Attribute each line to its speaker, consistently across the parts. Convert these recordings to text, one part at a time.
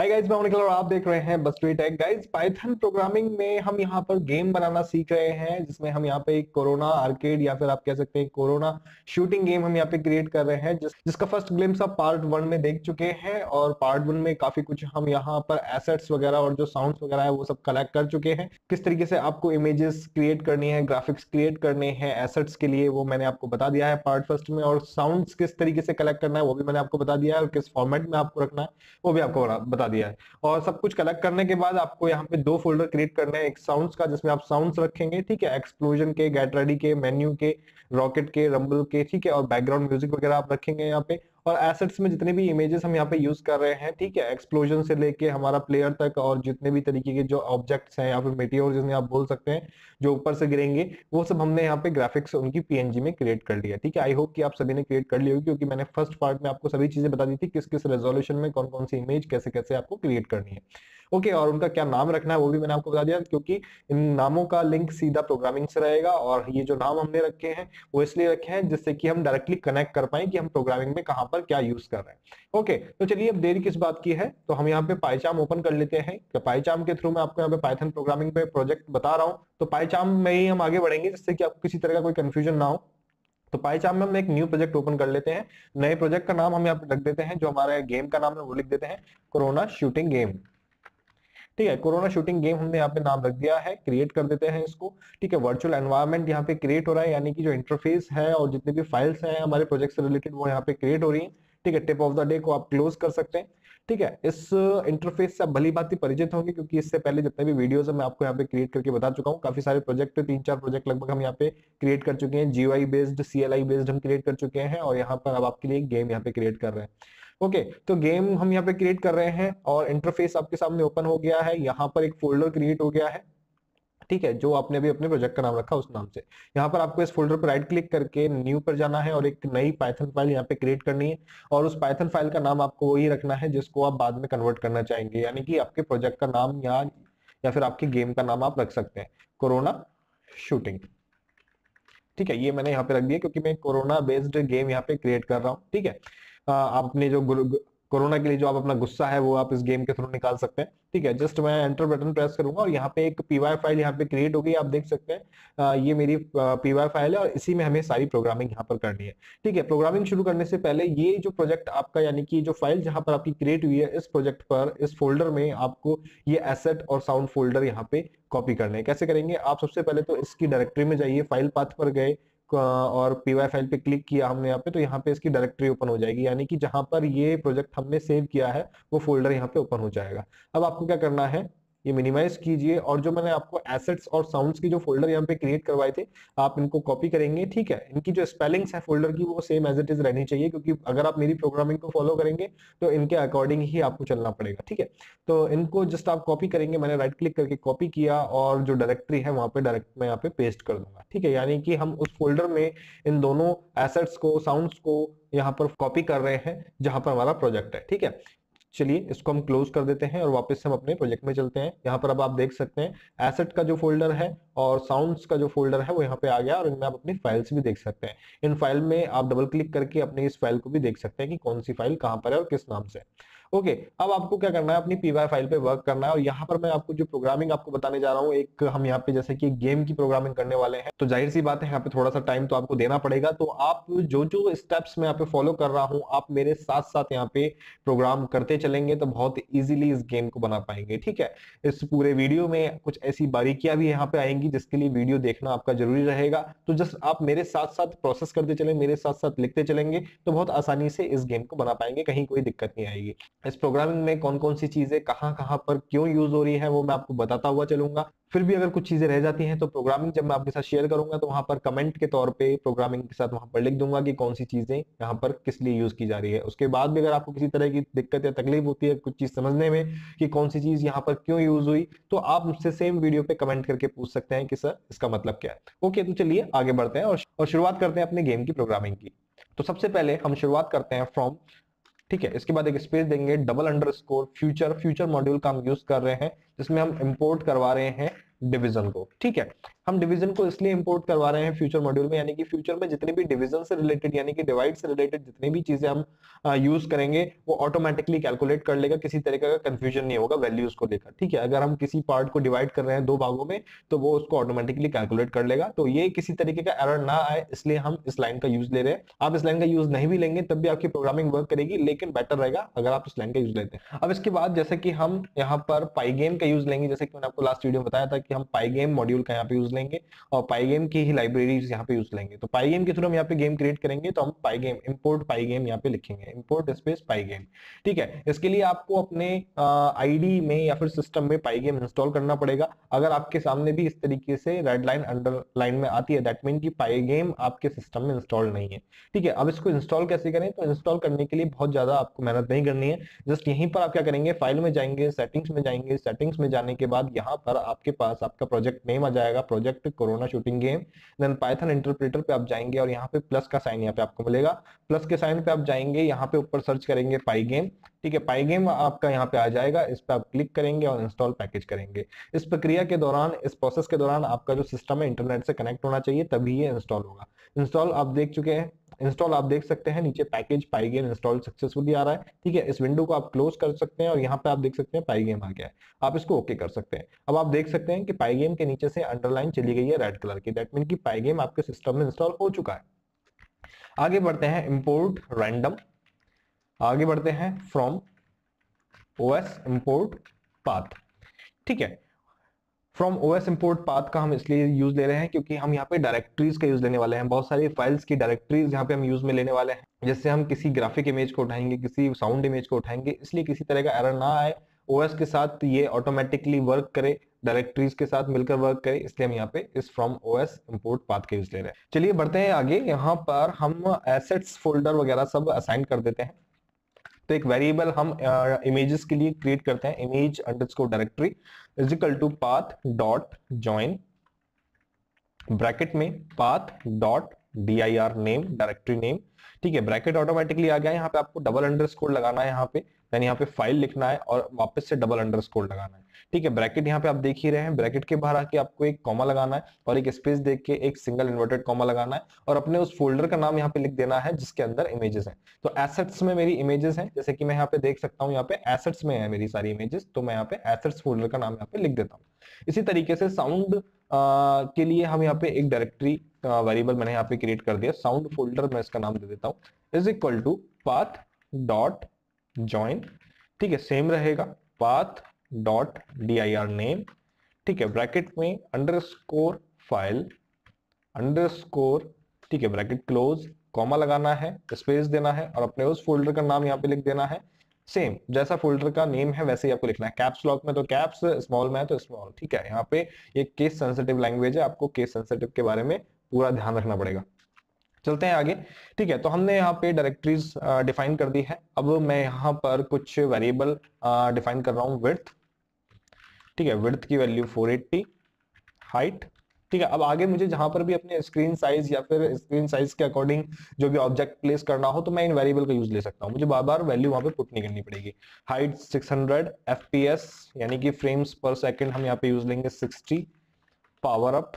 Speaker 1: Hi guys, मैं निखिल और आप देख रहे हैं बस tweet tech. Guys, Python programming में हम यहाँ पर गेम बनाना सीख रहे हैं, जिसमें हम यहाँ पे एक कोरोना आर्केड या फिर आप कह सकते हैं कोरोना शूटिंग गेम हम यहाँ पे क्रिएट कर रहे हैं, जिसका फर्स्ट ग्लिम्स आप पार्ट 1 में देख चुके हैं। और पार्ट 1 में काफी कुछ हम यहाँ पर एसेट्स वगैरह और जो साउंड्स वगैरह है वो सब कलेक्ट कर चुके हैं। किस तरीके से आपको इमेजेस क्रिएट करनी है, ग्राफिक्स क्रिएट करने हैं एसेट्स के लिए, वो मैंने आपको बता दिया है पार्ट फर्स्ट में। और साउंड्स किस तरीके से कलेक्ट करना है वो भी मैंने आपको बता दिया है, और किस फॉर्मेट में आपको रखना है वो भी आपको बता दिया है। और सब कुछ कलेक्ट करने के बाद आपको यहाँ पे 2 फोल्डर क्रिएट करने हैं। एक साउंड्स का जिसमें आप साउंड्स रखेंगे, ठीक है, एक्सप्लोजन के, गेट रेडी के, मेन्यू के, रॉकेट के, रंबल के, ठीक है, और बैकग्राउंड म्यूजिक वगैरह आप रखेंगे यहाँ पे। और एसेट्स में जितने भी इमेजेस हम यहाँ पे यूज कर रहे हैं, ठीक है, एक्सप्लोजन से लेके हमारा प्लेयर तक, और जितने भी तरीके के जो ऑब्जेक्ट्स हैं या फिर मेटियोर जिन्हें आप बोल सकते हैं जो ऊपर से गिरेंगे, वो सब हमने यहाँ पे ग्राफिक्स उनकी पीएनजी में क्रिएट कर लिया। ठीक है, आई होप कि आप सभी ने क्रिएट कर ली होगी, क्योंकि मैंने फर्स्ट पार्ट में आपको सभी चीजें बता दी थी, किस किस रेजोल्यूशन में कौन कौन सी इमेज कैसे कैसे आपको क्रिएट करनी है। ओके, और उनका क्या नाम रखना है वो भी मैंने आपको बता दिया, क्योंकि इन नामों का लिंक सीधा प्रोग्रामिंग से रहेगा। और ये जो नाम हमने रखे हैं वो इसलिए रखे हैं जिससे कि हम डायरेक्टली कनेक्ट कर पाए कि हम प्रोग्रामिंग में कहां पर क्या यूज कर रहे हैं। ओके, तो चलिए अब देरी किस बात की है, तो हम यहाँ पे पाइचार्म ओपन कर लेते हैं। तो पाइचार्म के थ्रू मैं आपको यहाँ पे पाइथन प्रोग्रामिंग पे प्रोजेक्ट बता रहा हूँ, तो पाइचार्म में ही हम आगे बढ़ेंगे जिससे कि आपको किसी तरह का कोई कंफ्यूजन ना हो। तो पाइचार्म में हम एक न्यू प्रोजेक्ट ओपन कर लेते हैं। नए प्रोजेक्ट का नाम हम यहाँ पे रख देते हैं, जो हमारा गेम का नाम है वो लिख देते हैं कोरोना शूटिंग गेम। ठीक है, कोरोना शूटिंग गेम हमने यहाँ पे नाम रख दिया है, क्रिएट कर देते हैं इसको। ठीक है, वर्चुअल एनवायरनमेंट यहाँ पे क्रिएट हो रहा है, यानी कि जो इंटरफेस है और जितने भी फाइल्स हैं हमारे प्रोजेक्ट से रिलेटेड वो यहाँ पे क्रिएट हो रही हैं। ठीक है, टिप ऑफ द डे को आप क्लोज कर सकते हैं। ठीक है, इस इंटरफेस से आप भली भांति परिचित होंगे, क्योंकि इससे पहले जितने भी वीडियोस है मैं आपको यहाँ पे क्रिएट करके बता चुका हूँ। काफी सारे प्रोजेक्ट, 3-4 प्रोजेक्ट लगभग हम यहाँ पे क्रिएट कर चुके हैं। जीयूआई बेस्ड, सीएलआई बेस्ड हम क्रिएट कर चुके हैं, और यहाँ पर अब आपके लिए गेम यहाँ पे क्रिएट कर रहे हैं। ओके, तो गेम हम यहाँ पे क्रिएट कर रहे हैं और इंटरफेस आपके सामने ओपन हो गया है। यहाँ पर एक फोल्डर क्रिएट हो गया है, ठीक है, जो आपने भी अपने प्रोजेक्ट का नाम रखा उस नाम से। यहाँ पर आपको इस फोल्डर पर राइट क्लिक करके न्यू पर जाना है और एक नई पाइथन फाइल यहाँ पे क्रिएट करनी है। और उस पाइथन फाइल का नाम आपको वही रखना है जिसको आप बाद में कन्वर्ट करना चाहेंगे, यानी कि आपके प्रोजेक्ट का नाम या फिर आपके गेम का नाम आप रख सकते हैं, कोरोना शूटिंग। ठीक है, ये मैंने यहाँ पे रख दिया क्योंकि मैं कोरोना बेस्ड गेम यहाँ पे क्रिएट कर रहा हूँ। ठीक है, आप अपने जो कोरोना के लिए जो आप अपना गुस्सा है वो आप इस गेम के थ्रू निकाल सकते हैं। ठीक है, जस्ट मैं एंटर बटन प्रेस करूंगा और यहाँ पे एक पीवाई फाइल यहाँ पे क्रिएट हो गई, आप देख सकते हैं। ये मेरी पीवाई फाइल है और इसी में हमें सारी प्रोग्रामिंग यहाँ पर करनी है। ठीक है, प्रोग्रामिंग शुरू करने से पहले ये जो प्रोजेक्ट आपका, यानी कि जो फाइल जहां पर आपकी क्रिएट हुई है, इस प्रोजेक्ट पर, इस फोल्डर में आपको ये एसेट और साउंड फोल्डर यहाँ पे कॉपी करने हैं। कैसे करेंगे आप? सबसे पहले तो इसकी डायरेक्टरी में जाइए, फाइल पाथ पर गए और पीवाई फाइल पे क्लिक किया हमने यहाँ पे, तो यहाँ पे इसकी डायरेक्टरी ओपन हो जाएगी, यानी कि जहां पर ये प्रोजेक्ट हमने सेव किया है वो फोल्डर यहाँ पे ओपन हो जाएगा। अब आपको क्या करना है, ये मिनिमाइज कीजिए और जो मैंने आपको एसेट्स और साउंड्स की जो फोल्डर यहाँ पे क्रिएट करवाए थे आप इनको कॉपी करेंगे। ठीक है, इनकी जो स्पेलिंग्स है फोल्डर की वो सेम एज इट इज रहनी चाहिए, क्योंकि अगर आप मेरी प्रोग्रामिंग को फॉलो करेंगे तो इनके अकॉर्डिंग ही आपको चलना पड़ेगा। ठीक है, तो इनको जस्ट आप कॉपी करेंगे। मैंने राइट क्लिक करके कॉपी किया और जो डायरेक्टरी है वहां पे डायरेक्ट मैं यहाँ पे पेस्ट कर दूंगा। ठीक है, यानी कि हम उस फोल्डर में इन दोनों एसेट्स को, साउंड्स को यहाँ पर कॉपी कर रहे हैं जहां पर हमारा प्रोजेक्ट है। ठीक है, चलिए इसको हम क्लोज कर देते हैं और वापस से हम अपने प्रोजेक्ट में चलते हैं। यहाँ पर अब आप देख सकते हैं एसेट का जो फोल्डर है और साउंड्स का जो फोल्डर है वो यहाँ पे आ गया, और इनमें आप अपनी फाइल्स भी देख सकते हैं। इन फाइल में आप डबल क्लिक करके अपने इस फाइल को भी देख सकते हैं कि कौन सी फाइल कहाँ पर है और किस नाम से। ओके, अब आपको क्या करना है, अपनी पीवाई फाइल पे वर्क करना है। और यहाँ पर मैं आपको जो प्रोग्रामिंग आपको बताने जा रहा हूँ, एक हम यहाँ पे जैसे कि गेम की प्रोग्रामिंग करने वाले हैं, तो जाहिर सी बात है यहाँ पे थोड़ा सा टाइम तो आपको देना पड़ेगा। तो आप जो जो स्टेप्स मैं यहाँ पे फॉलो कर रहा हूँ आप मेरे साथ साथ यहाँ पे प्रोग्राम करते चलेंगे तो बहुत इजीली इस गेम को बना पाएंगे। ठीक है, इस पूरे वीडियो में कुछ ऐसी बारीकियां भी यहाँ पे आएंगी जिसके लिए वीडियो देखना आपका जरूरी रहेगा। तो जस्ट आप मेरे साथ साथ प्रोसेस करते चले, मेरे साथ साथ लिखते चलेंगे तो बहुत आसानी से इस गेम को बना पाएंगे, कहीं कोई दिक्कत नहीं आएगी। इस प्रोग्रामिंग में कौन कौन सी चीजें कहां कहां पर क्यों यूज हो रही है वो मैं आपको बताता हुआ चलूंगा। फिर भी अगर कुछ चीजें रह जाती हैं तो प्रोग्रामिंग जब मैं आपके साथ शेयर करूंगा तो वहां पर कमेंट के तौर पे प्रोग्रामिंग के साथ वहां पर लिख दूंगा कि कौन सी चीजें यहाँ पर किस लिए यूज की जा रही है। उसके बाद भी अगर आपको किसी तरह की दिक्कत या तकलीफ होती है कुछ चीज समझने में कि कौन सी चीज यहाँ पर क्यों यूज हुई, तो आप मुझसे सेम वीडियो पे कमेंट करके पूछ सकते हैं कि सर इसका मतलब क्या है। ओके, तो चलिए आगे बढ़ते हैं और शुरुआत करते हैं अपने गेम की प्रोग्रामिंग की। तो सबसे पहले हम शुरुआत करते हैं फ्रॉम। ठीक है, इसके बाद एक स्पेस देंगे, double underscore future. Future module का हम यूज कर रहे हैं जिसमें हम इंपोर्ट करवा रहे हैं डिवीजन को। ठीक है, हम डिवीजन को इसलिए इंपोर्ट करवा रहे हैं फ्यूचर मॉड्यूल में, यानी कि फ्यूचर में जितने भी डिवीजन से रिलेटेड यानी कि डिवाइड से रिलेटेड जितनी भी चीजें हम यूज करेंगे वो ऑटोमेटिकली कैलकुलेट कर लेगा, किसी तरीके का कंफ्यूजन नहीं होगा वैल्यूज को लेकर। ठीक है, अगर हम किसी पार्ट को डिवाइड कर रहे हैं दो भागों में तो वो उसको ऑटोमेटिकली कैलकुलेट कर लेगा। तो ये किसी तरीके का एरर ना आए इसलिए हम इस लाइन का यूज ले रहे हैं। आप इस लाइन का यूज नहीं भी लेंगे तब भी आपकी प्रोग्रामिंग वर्क करेगी, लेकिन बेटर रहेगा अगर आप इस लाइन का यूज लेते हैं। अब इसके बाद जैसे कि हम यहाँ पर पाईगेम का यूज लेंगे, जैसे कि मैंने आपको लास्ट वीडियो में बताया था कि हम पाईगेम मॉड्यूल का यहाँ पे यूज लेंगे और पाईगेम की ही लाइब्रेरीज यहाँ पे यूज लेंगे। तो पाईगेम के थ्रू हम यहाँ पे गेम क्रिएट करेंगे तो हम पाईगेम इंपोर्ट पाईगेम यहाँ पे लिखेंगे, इंपोर्ट स्पेस पाईगेम। ठीक है, इसके लिए आपको अपने आईडी में या फिर सिस्टम में पाईगेम इंस्टॉल करना पड़ेगा। अगर आपके सामने भी इस तरीके से रेड लाइन अंडरलाइन में आती है दैट मीन कि पाईगेम आपके सिस्टम में इंस्टॉल नहीं है। ठीक है, अब इसको इंस्टॉल कैसे करें? तो इंस्टॉल करने के लिए बहुत ज्यादा आपको मेहनत नहीं करनी है। जस्ट यहीं पर आप क्या करेंगे, फाइल में जाएंगे, सेटिंग्स में जाएंगे, सेटिंग्स में जाने के बाद यहाँ पर आपके पास आपका प्रोजेक्ट नेम आ जाएगा, project corona shooting game. Then Python interpreter पे आप जाएंगे और यहाँ पे प्लस का साइन यहाँ पे आपको मिलेगा। प्लस के साइन पे आप जाएंगे, यहाँ पे ऊपर सर्च करेंगे पाईगेम। ठीक है, पाईगेम आपका यहाँ पे आ जाएगा, इस पे आप क्लिक करेंगे और इंस्टॉल पैकेज करेंगे। इस प्रक्रिया के दौरान, इस प्रोसेस के दौरान आपका जो सिस्टम है इंटरनेट से कनेक्ट होना चाहिए तभी ये इंस्टॉल होगा। इंस्टॉल आप देख चुके हैं, इंस्टॉल आप देख सकते हैं नीचे पैकेज पाईगेम इंस्टॉल सक्सेसफुली आ रहा है। ठीक है, इस विंडो को आप क्लोज कर सकते हैं और यहाँ पे आप देख सकते हैं पाईगेम आ गया है, आप इसको ओके कर सकते हैं। अब आप देख सकते हैं कि पाईगेम के नीचे से अंडरलाइन चली गई है रेड कलर की, दैट मीन कि पाईगेम आपके सिस्टम में इंस्टॉल हो चुका है। आगे बढ़ते हैं, इंपोर्ट रैंडम, आगे बढ़ते हैं फ्रॉम ओएस इंपोर्ट पाथ। ठीक है, फ्रॉम ओएस इंपोर्ट पाथ का हम इसलिए यूज ले रहे हैं क्योंकि हम यहाँ पे डायरेक्टरीज का यूज लेने वाले हैं, बहुत सारी फाइल्स की डायरेक्टरीज यहाँ पे हम यूज में लेने वाले हैं। जैसे हम किसी ग्राफिक इमेज को उठाएंगे, किसी साउंड इमेज को उठाएंगे, इसलिए किसी तरह का एरर ना आए, ओएस के साथ ये ऑटोमेटिकली वर्क करे, डायरेक्टरीज के साथ मिलकर वर्क करे, इसलिए हम यहाँ पे इस फ्रॉम ओएस इंपोर्ट पाथ का यूज ले रहे हैं। चलिए बढ़ते हैं आगे, यहाँ पर हम एसेट्स फोल्डर वगैरह सब असाइन कर देते हैं। तो एक वेरिएबल हम इमेजेस के लिए क्रिएट करते हैं, image underscore directory is equal to path dot join, bracket में path dot dir name, directory name. ठीक है, ब्रैकेट ऑटोमेटिकली आ गया, यहाँ पे आपको डबल अंडरस्कोर लगाना है, यहाँ पे यानी यहाँ पे फाइल लिखना है और वापस से डबल अंडरस्कोर लगाना है। ठीक है, ब्रैकेट यहाँ पे आप देख ही रहे हैं, ब्रैकेट के बाहर आके आपको एक कॉमा लगाना है और एक स्पेस देख के एक सिंगल इन्वर्टेड कॉमा लगाना है और अपने उस फोल्डर का नाम यहाँ पे लिख देना है जिसके अंदर इमेजेस हैं। तो एसेट्स में मेरी इमेजेस हैं, जैसे कि मैं यहाँ पे देख सकता हूँ, यहाँ पे एसेट्स में है मेरी सारी इमेजेस, तो मैं यहाँ पे एसेट्स फोल्डर का नाम यहाँ पे लिख देता हूँ। इसी तरीके से साउंड के लिए हम यहाँ पे एक डायरेक्टरी वेरिएबल मैंने यहाँ पे क्रिएट कर दिया, साउंड फोल्डर, मैं इसका नाम दे देता हूँ is equal to path dot join. ठीक है, सेम रहेगा, पाथ डॉट dir नेम। ठीक है, ब्रैकेट में अंडरस्कोर फाइल अंडरस्कोर, ठीक है, ब्रैकेट क्लोज, कॉमा लगाना है, स्पेस देना है और अपने उस फोल्डर का नाम यहाँ पे लिख देना है, सेम जैसा फोल्डर का नेम है वैसे ही आपको लिखना है। कैप्स लॉक में तो कैप्स, स्मॉल में है तो स्मॉल। ठीक है, यहाँ पे ये केस सेंसिटिव लैंग्वेज है, आपको केस सेंसिटिव के बारे में पूरा ध्यान रखना पड़ेगा। चलते हैं आगे। ठीक है, तो हमने यहाँ पे डायरेक्टरीज डिफाइन कर दी है। अब मैं यहाँ पर कुछ वेरिएबल डिफाइन कर रहा हूँ, विड्थ। ठीक है, विड्थ की वैल्यू 480, हाइट। ठीक है, अब आगे मुझे जहां पर भी अपने स्क्रीन साइज या फिर स्क्रीन साइज के अकॉर्डिंग जो भी ऑब्जेक्ट प्लेस करना हो तो मैं इन वेरिएबल का यूज ले सकता हूं, मुझे बार बार वैल्यू वहां पे पुट नहीं करनी पड़ेगी। हाइट 600 fps यानी कि फ्रेम्स पर सेकंड हम यहाँ पे यूज लेंगे 60, पावर अप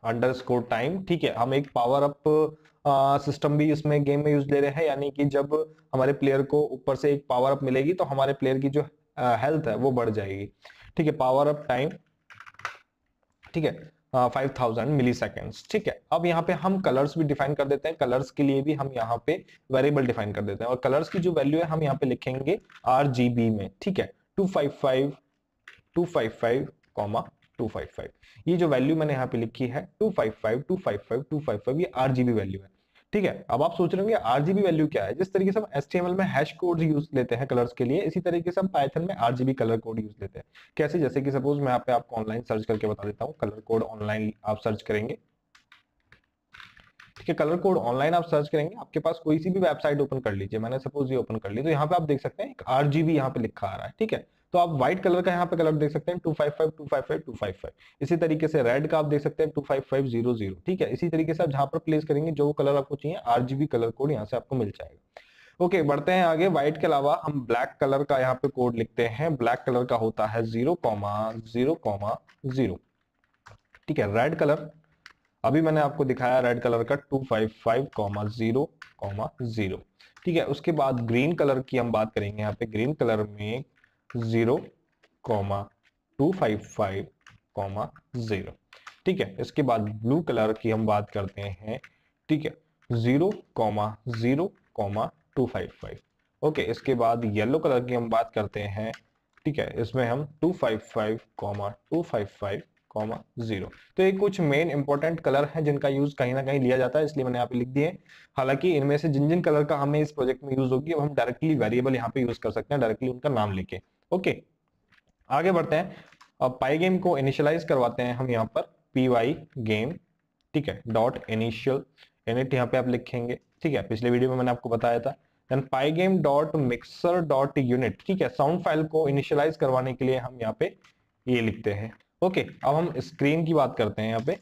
Speaker 1: अंडरस्कोर टाइम। ठीक है, हम एक पावर अप सिस्टम भी इसमें गेम में यूज ले रहे हैं, यानी कि जब हमारे प्लेयर को ऊपर से एक पावर अप मिलेगी तो हमारे प्लेयर की जो हेल्थ है वो बढ़ जाएगी। ठीक है, पावर अप टाइम, ठीक है, 5000 मिली सेकेंड्स। ठीक है, अब यहाँ पे हम कलर्स भी डिफाइन कर देते हैं, कलर्स के लिए भी हम यहाँ पे वेरिएबल डिफाइन कर देते हैं और कलर्स की जो वैल्यू है हम यहाँ पे लिखेंगे RGB में। ठीक है, 255 255 255, ये जो वैल्यू मैंने यहाँ पे लिखी है 255 255 255, ये RGB वैल्यू है। ठीक है, अब आप सोच रहे होंगे RGB वैल्यू क्या है। जिस तरीके से हम HTML में हैश कोड यूज लेते हैं कलर्स के लिए, इसी तरीके से हम पाइथन में RGB कलर कोड यूज लेते हैं। कैसे? जैसे कि सपोज मैं यहाँ पे आपको ऑनलाइन सर्च करके बता देता हूँ, कलर कोड ऑनलाइन आप सर्च करेंगे। ठीक है, कलर कोड ऑनलाइन आप सर्च करेंगे, आपके पास कोई सी भी वेबसाइट ओपन कर लीजिए, मैंने सपोज ये ओपन कर ली, तो यहाँ पे आप देख सकते हैं एक RGB यहाँ पे लिखा आ रहा है। ठीक है, तो आप व्हाइट कलर का यहाँ पे कलर देख सकते हैं 255 255 255। इसी तरीके से रेड का आप देख सकते हैं 25500। ठीक है, इसी तरीके से आप जहां पर प्लेस करेंगे जो कलर आपको चाहिए RGB कलर कोड यहाँ से आपको मिल जाएगा। ओके, बढ़ते हैं आगे। व्हाइट के अलावा हम ब्लैक कलर का यहाँ पे कोड लिखते हैं। ब्लैक कलर का होता है 0,0,0। ठीक है, रेड कलर अभी मैंने आपको दिखाया रेड कलर का 255,0,0। ठीक है, उसके बाद ग्रीन कलर की हम बात करेंगे। यहाँ पे ग्रीन कलर में 0,255,0। ठीक है, इसके बाद ब्लू कलर की हम बात करते हैं। ठीक है, 0,0,255। ओके, इसके बाद येलो कलर की हम बात करते हैं। ठीक है, इसमें हम 255,255,0। तो ये कुछ मेन इंपॉर्टेंट कलर हैं जिनका यूज कहीं ना कहीं लिया जाता है, इसलिए मैंने यहाँ पे लिख दिए। हालांकि इनमें से जिन जिन कलर का हमें इस प्रोजेक्ट में यूज होगी, अब हम डायरेक्टली वेरिएबल यहाँ पे यूज कर सकते हैं, डायरेक्टली उनका नाम लेके। ओके, आगे बढ़ते हैं। अब पाई गेम को इनिशियलाइज करवाते हैं हम यहाँ पर पी वाई गेम। ठीक है, डॉट इनिशियल इनिट यहाँ पे आप लिखेंगे। ठीक है, पिछले वीडियो में मैंने आपको बताया था। Then pygame dot mixer dot unit. ठीक है, साउंड फाइल को इनिशियलाइज करवाने के लिए हम यहाँ पे ये लिखते हैं। ओके, अब हम स्क्रीन की बात करते हैं यहाँ पे।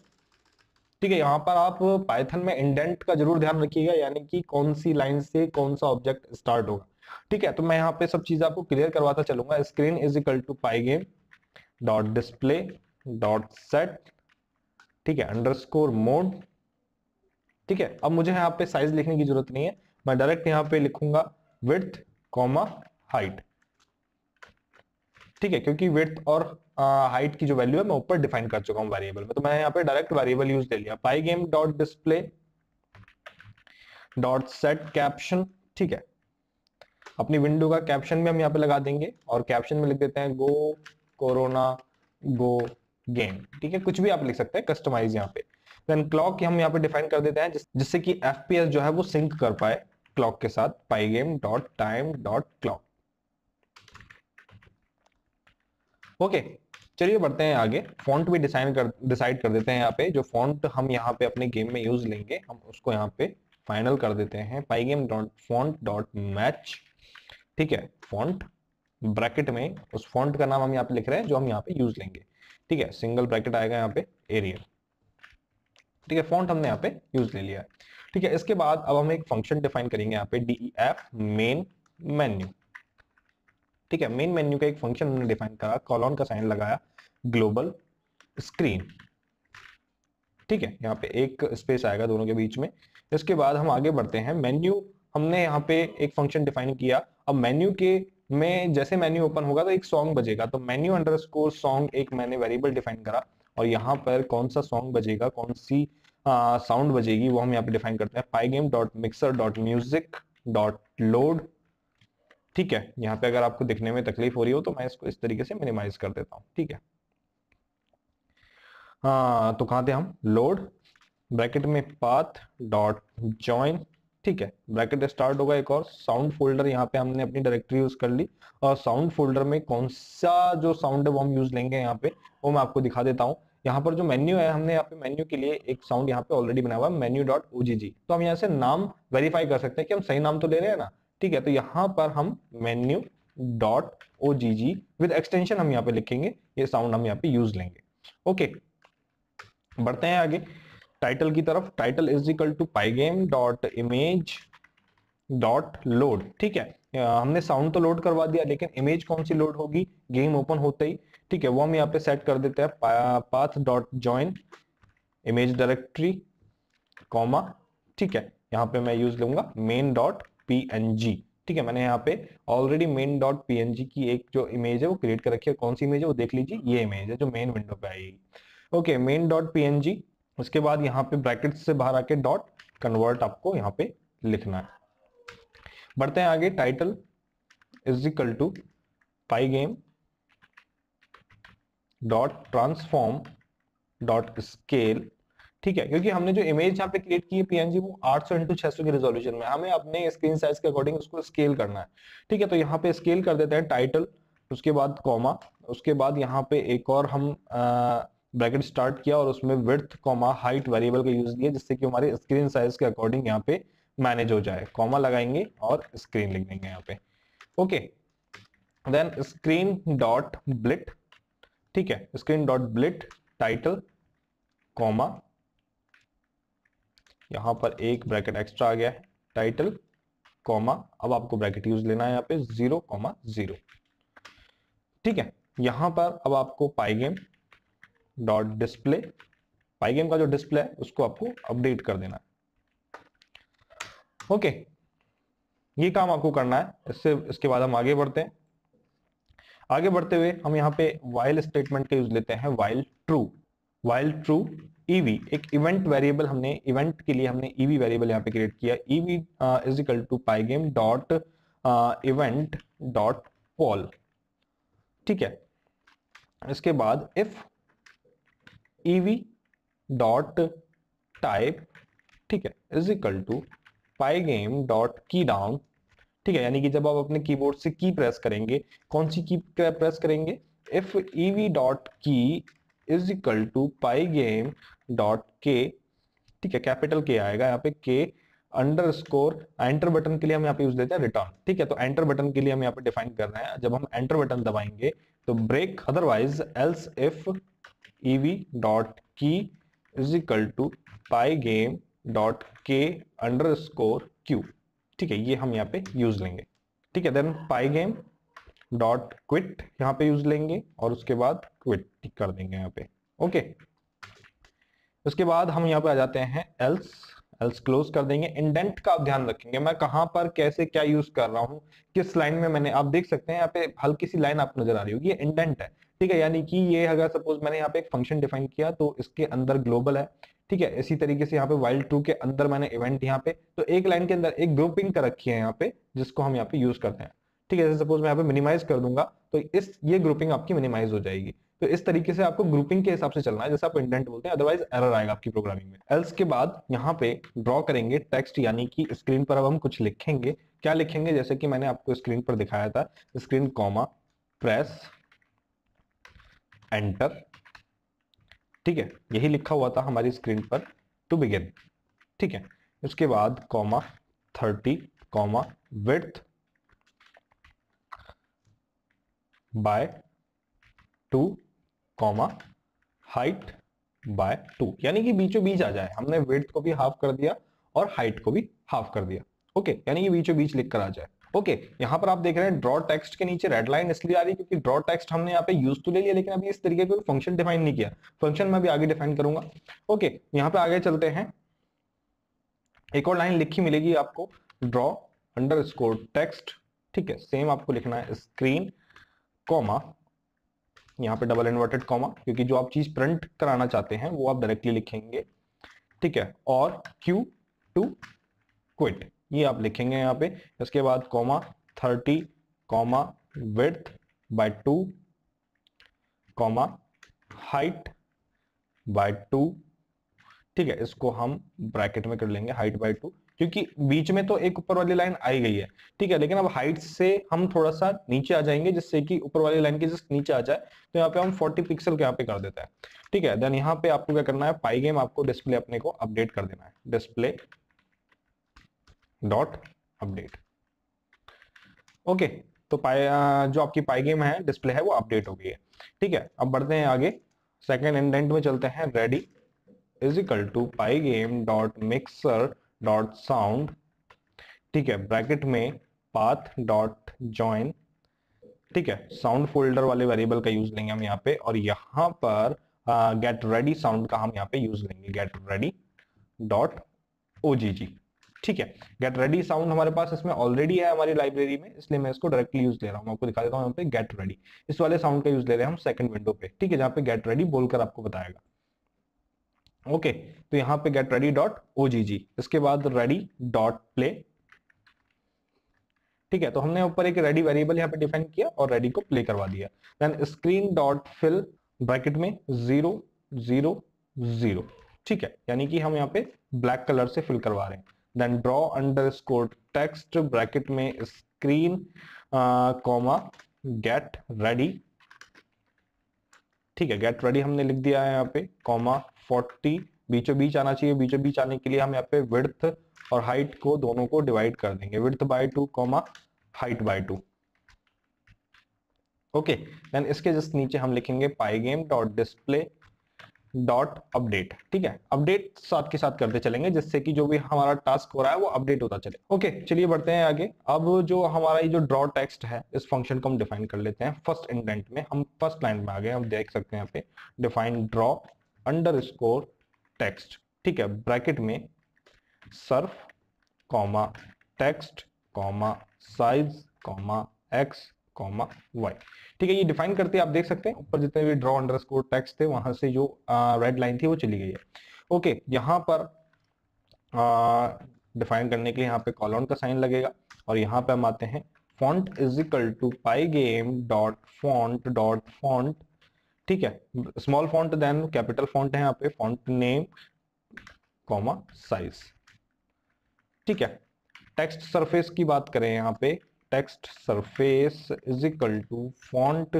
Speaker 1: ठीक है, यहाँ पर आप पाइथन में इंडेंट का जरूर ध्यान रखिएगा, यानी कि कौन सी लाइन से कौन सा ऑब्जेक्ट स्टार्ट होगा। ठीक है, तो मैं यहाँ पे सब चीज आपको क्लियर करवाता चलूंगा। Screen is equal to pygame dot display dot set. ठीक है, अंडरस्कोर मोड। ठीक है, अब मुझे यहाँ पे साइज लिखने की जरूरत नहीं है, मैं डायरेक्ट यहाँ पे लिखूंगा विड्थ कॉमा हाइट। ठीक है, क्योंकि विड्थ और हाइट की जो वैल्यू है मैं ऊपर डिफाइन कर चुका हूँ वेरिएबल में, तो मैं यहाँ पे डायरेक्ट वेरिएबल यूज ले लिया। Pygame dot display dot set caption. ठीक है, अपनी विंडो का कैप्शन भी हम यहाँ पे लगा देंगे और कैप्शन में लिख देते हैं गो कोरोना गो गेम। ठीक है, कुछ भी आप लिख सकते हैं, कस्टमाइज यहाँ पे। देन क्लॉक हम यहाँ पे डिफाइन कर देते हैं जिससे कि एफपीएस जो है वो सिंक कर पाए क्लॉक के साथ। Pygame dot time dot clock. Okay, चलिए बढ़ते हैं आगे। फॉन्ट भी डिसाइड कर देते हैं। यहाँ पे जो फॉन्ट हम यहाँ पे अपने गेम में यूज लेंगे, हम उसको यहाँ पे फाइनल कर देते हैं। Pygame dot font dot match. ठीक है, फॉन्ट ब्रैकेट में उस फॉन्ट का नाम हम यहाँ पे लिख रहे हैं जो हम यहाँ पे यूज लेंगे। ठीक है, सिंगल ब्रैकेट आएगा यहाँ पे एरियल। ठीक है, फॉन्ट हमने यहाँ पे यूज ले लिया है। ठीक है, इसके बाद अब हम एक फंक्शन डिफाइन करेंगे यहाँ पे DEF मेन मेन्यू। ठीक है, मेन मेन्यू का एक फंक्शन हमने डिफाइन करा, कॉलन का साइन लगाया, ग्लोबल स्क्रीन। ठीक है, यहाँ पे एक स्पेस आएगा दोनों के बीच में। इसके बाद हम आगे बढ़ते हैं। मेन्यू हमने यहाँ पे एक फंक्शन डिफाइन किया। अब मेन्यू के में जैसे मेन्यू ओपन होगा तो एक सॉन्ग बजेगा, तो मेन्यू अंडरस्कोर सॉन्ग एक मैंने वेरिएबल डिफाइन करा, और यहाँ पर कौन सा सॉन्ग बजेगा, कौन सी साउंड बजेगी, वो हम यहाँ पे डिफाइन करते हैं। Pygame dot mixer dot music dot load. ठीक है, यहाँ पे अगर आपको दिखने में तकलीफ हो रही हो तो मैं इसको इस तरीके से मिनिमाइज कर देता हूँ। ठीक है, हाँ, तो कहाँ थे हम, लोड ब्रैकेट में पाथ डॉट जॉइन। ठीक है, ब्रैकेट स्टार्ट होगा एक और साउंड फोल्डर, यहाँ पे हमने अपनी डायरेक्टरी यूज कर ली, और साउंड फोल्डर में कौन सा जो साउंड है वो हम यूज लेंगे यहाँ पे, वो मैं आपको दिखा देता हूँ। यहाँ पर जो मेन्यू है, हमने यहाँ पे मेन्यू के लिए एक साउंड यहाँ पे ऑलरेडी बना हुआ है, मेन्यू डॉट ओजीजी। तो हम यहाँ से नाम वेरीफाई कर सकते हैं कि हम सही नाम तो ले रहे हैं ना। ठीक है, तो यहाँ पर हम मेन्यू डॉट ओजीजी विद एक्सटेंशन हम यहाँ पे लिखेंगे, ये साउंड हम यहाँ पे यूज लेंगे। ओके, बढ़ते हैं आगे टाइटल की तरफ। Title is equal to pygame dot image dot load. ठीक है, हमने साउंड तो लोड करवा दिया, लेकिन इमेज कौन सी लोड होगी गेम ओपन होते ही। ठीक है, वो हम यहाँ पे सेट कर देते हैं, path dot join image directory comma. ठीक है, यहाँ पे मैं यूज लूंगा मेन डॉट png। ठीक है, मैंने यहाँ पे ऑलरेडी मेन डॉट png की एक जो इमेज है वो क्रिएट कर रखी है। कौन सी इमेज है वो देख लीजिए, ये इमेज है जो मेन विंडो पे आएगी। Okay, main dot png। उसके बाद यहाँ पे ब्रैकेट से बाहर आके डॉट कन्वर्ट आपको यहाँ पे लिखना है। बढ़ते हैं आगे। Title is equal to pygame dot transform dot scale. ठीक है, क्योंकि हमने जो इमेज यहाँ पे क्रिएट की है पीएनजी, वो 800 इंटू 600 के रेजोल्यूशन में, हमें अपने स्क्रीन साइज के अकॉर्डिंग उसको स्केल करना है। ठीक है, तो यहाँ पे स्केल कर देते हैं टाइटल, उसके बाद कॉमा, उसके बाद यहाँ पे एक और हम ब्रैकेट स्टार्ट किया और उसमें विड्थ कॉमा हाइट वेरिएबल का यूज किया, जिससे कि हमारे स्क्रीन साइज के अकॉर्डिंग यहाँ पे मैनेज हो जाए। कॉमा लगाएंगे और स्क्रीन लिख देंगे यहाँ पे। Okay, then screen dot blit. ठीक है, screen dot blit title comma, यहां पर एक ब्रैकेट एक्स्ट्रा आ गया है, टाइटल कॉमा, अब आपको ब्रैकेट यूज लेना है यहाँ पे 0,0। ठीक है, यहां पर अब आपको पाईगेम डॉट डिस्प्ले, पाईगेम का जो डिस्प्ले है उसको आपको अपडेट कर देना है। ओके, ये काम आपको करना है। इसके बाद हम आगे बढ़ते हैं। आगे बढ़ते हुए हम यहाँ पे वाइल स्टेटमेंट का यूज लेते हैं, वाइल ट्रू ईवी, एक इवेंट वेरिएबल हमने, इवेंट के लिए हमने ईवी वेरिएबल यहाँ पे क्रिएट किया, EV is equal to pygame dot event dot poll. ठीक है, इसके बाद इफ ईवी डॉट टाइप, ठीक है, is equal to pygame dot की डाउन। ठीक है, यानी कि जब आप अपने कीबोर्ड से की प्रेस करेंगे, कौन सी की प्रेस करेंगे, if ev dot key is equal to pygame dot के, ठीक है, कैपिटल के आएगा यहाँ पे, के अंडरस्कोर, एंटर बटन के लिए हम यहाँ पे यूज लेते हैं रिटर्न। ठीक है, तो एंटर बटन के लिए हम यहाँ पे डिफाइन कर रहे हैं, जब हम एंटर बटन दबाएंगे तो break, otherwise else if ev dot key is equal to pygame dot K underscore Q. ठीक है, ये हम यहाँ पे यूज लेंगे। ठीक है, देन पाईगेम डॉट क्विट यहाँ पे यूज लेंगे और उसके बाद क्विट कर देंगे यहाँ पे। ओके, उसके बाद हम यहाँ पे आ जाते हैं एल्स क्लोज कर देंगे। इंडेंट का आप ध्यान रखेंगे, मैं कहां पर कैसे क्या यूज कर रहा हूं, किस लाइन में मैंने, आप देख सकते हैं यहाँ पे हल्की सी लाइन आपको नजर आ रही होगी, ये इंडेंट है। ठीक है, यानी कि ये अगर सपोज मैंने यहाँ पे एक फंक्शन डिफाइन किया तो इसके अंदर ग्लोबल है। ठीक है, इसी तरीके से यहाँ पे वाइल ट्रू के अंदर मैंने इवेंट यहाँ पे, तो एक लाइन के अंदर एक ग्रुपिंग कर रखी है यहाँ पे, जिसको हम यहाँ पे यूज करते हैं। ठीक है, जैसे सपोज मैं यहाँ पे मिनिमाइज कर दूंगा तो ये ग्रुपिंग आपकी मिनिमाइज हो जाएगी। तो इस तरीके से आपको ग्रुपिंग के हिसाब से चलना है, जैसे आप इंडेंट बोलते हैं, अदरवाइज एरर आएगा आपकी प्रोग्रामिंग में। एल्स के बाद यहाँ पे ड्रॉ करेंगे टेक्स्ट, यानी कि स्क्रीन पर अब हम कुछ लिखेंगे। क्या लिखेंगे, जैसे कि मैंने आपको स्क्रीन पर दिखाया था, स्क्रीन कॉमा प्रेस एंटर। ठीक है, यही लिखा हुआ था हमारी स्क्रीन पर, टू बिगिन। ठीक है, उसके बाद comma 30 comma width by 2 comma height by 2, यानी कि बीचों बीच आ जाए। हमने विड्थ को भी हाफ कर दिया और हाइट को भी हाफ कर दिया। ओके, यानी कि बीचों बीच लिख कर आ जाए। ओके, यहाँ पर आप देख रहे हैं ड्रॉ टेक्स्ट के नीचे रेड लाइन इसलिए आ रही है क्योंकि ड्रॉ टेक्स्ट हमने यहाँ पे यूज तो ले लिया, लेकिन अभी इस तरीके का फंक्शन डिफाइन नहीं किया। फंक्शन मैं भी आगे डिफाइन करूंगा। ओके, यहाँ पे आगे चलते हैं, एक और लाइन लिखी मिलेगी आपको, ड्रॉ अंडरस्कोर टेक्स्ट। ठीक है, सेम आपको लिखना है स्क्रीन कॉमा, यहाँ पे डबल इन्वर्टेड कॉमा, क्योंकि जो आप चीज प्रिंट कराना चाहते हैं वो आप डायरेक्टली लिखेंगे। ठीक है, और Q टू क्विट, ये आप लिखेंगे यहाँ पे। इसके बाद comma 30 comma width by 2 comma height by 2। ठीक है, इसको हम ब्रैकेट में कर लेंगे हाइट बाय 2, क्योंकि बीच में तो एक ऊपर वाली लाइन आई गई है। ठीक है, लेकिन अब हाइट से हम थोड़ा सा नीचे आ जाएंगे, जिससे कि ऊपर वाली लाइन के जस्ट नीचे आ जाए। तो यहाँ पे हम 40 पिक्सल के यहाँ पे कर देते हैं। ठीक है, देन यहाँ पे आपको क्या करना है, पाईगेम आपको डिस्प्ले अपने को अपडेट कर देना है, डिस्प्ले डॉट अपडेट। ओके, तो जो आपकी पाईगेम है डिस्प्ले है वो अपडेट हो गई है। ठीक है, अब बढ़ते हैं आगे, सेकेंड इंडेंट में चलते हैं। Ready is equal to pygame dot mixer dot sound. ठीक है, ब्रैकेट में पाथ डॉट जॉइन। ठीक है, साउंड फोल्डर वाले वेरिएबल का यूज लेंगे हम यहाँ पे, और यहाँ पर गेट रेडी साउंड का हम यहाँ पे यूज लेंगे, गेट रेडी डॉट ओजीजी। ठीक है, गेट रेडी साउंड हमारे पास इसमें ऑलरेडी है हमारी लाइब्रेरी में, इसलिए मैं इसको डायरेक्टली यूज ले रहा हूँ। आपको दिखा देता हूँ यहाँ पे गेट रेडी, इस वाले साउंड का यूज ले रहे हैं हम सेकंड विंडो पे। ठीक है, जहाँ पे गेट रेडी बोलकर आपको बताएगा। ओके, तो यहाँ पे गेट रेडी डॉट ओजीजी, इसके बाद रेडी डॉट प्ले। ठीक है, तो हमने ऊपर एक रेडी वेरिएबल यहाँ पे डिफाइन किया और रेडी को प्ले करवा दिया। Then screen dot fill bracket में 0 0 0। ठीक है, यानी कि हम यहाँ पे ब्लैक कलर से फिल करवा रहे हैं। Then draw underscore text bracket में स्क्रीन कॉमा गेट रेडी। ठीक है, गेट रेडी हमने लिख दिया है यहाँ पे, कॉमा 40 बीचों बीच आना चाहिए। बीचों बीच आने के लिए हम यहाँ पे विड्थ और हाइट को दोनों को डिवाइड कर देंगे, width by 2 comma height by 2। Okay, then इसके जस्ट नीचे हम लिखेंगे pygame dot display dot update. ठीक है, अपडेट साथ के साथ करते चलेंगे जिससे कि जो भी हमारा टास्क हो रहा है वो अपडेट होता चले। ओके, चलिए बढ़ते हैं आगे। अब जो हमारा ये जो ड्रॉ टेक्स्ट है, इस फंक्शन को हम डिफाइन कर लेते हैं फर्स्ट इंडेंट में। हम फर्स्ट लाइन में आ गए, हम देख सकते हैं यहाँ पे डिफाइन ड्रॉ अंडरस्कोर टेक्स्ट। ठीक है, ब्रैकेट में surf comma text comma size comma x comma Y. ठीक है, ये डिफाइन करते आप देख सकते हैं ऊपर जितने भी ड्रॉ अंडरस्कोर टेक्स्ट थे वहां से जो रेड लाइन थी वो चली गई है। ओके, यहाँ पर डिफाइन करने के लिए यहाँ पे कॉलन का साइन लगेगा और यहाँ पे हम आते हैं font is equal to pygame dot font. ठीक है, small font then capital font है यहाँ पे, फॉन्ट नेम कॉमा साइज। ठीक है, टेक्स्ट सरफेस की बात करें यहाँ पे, text surface is equal to font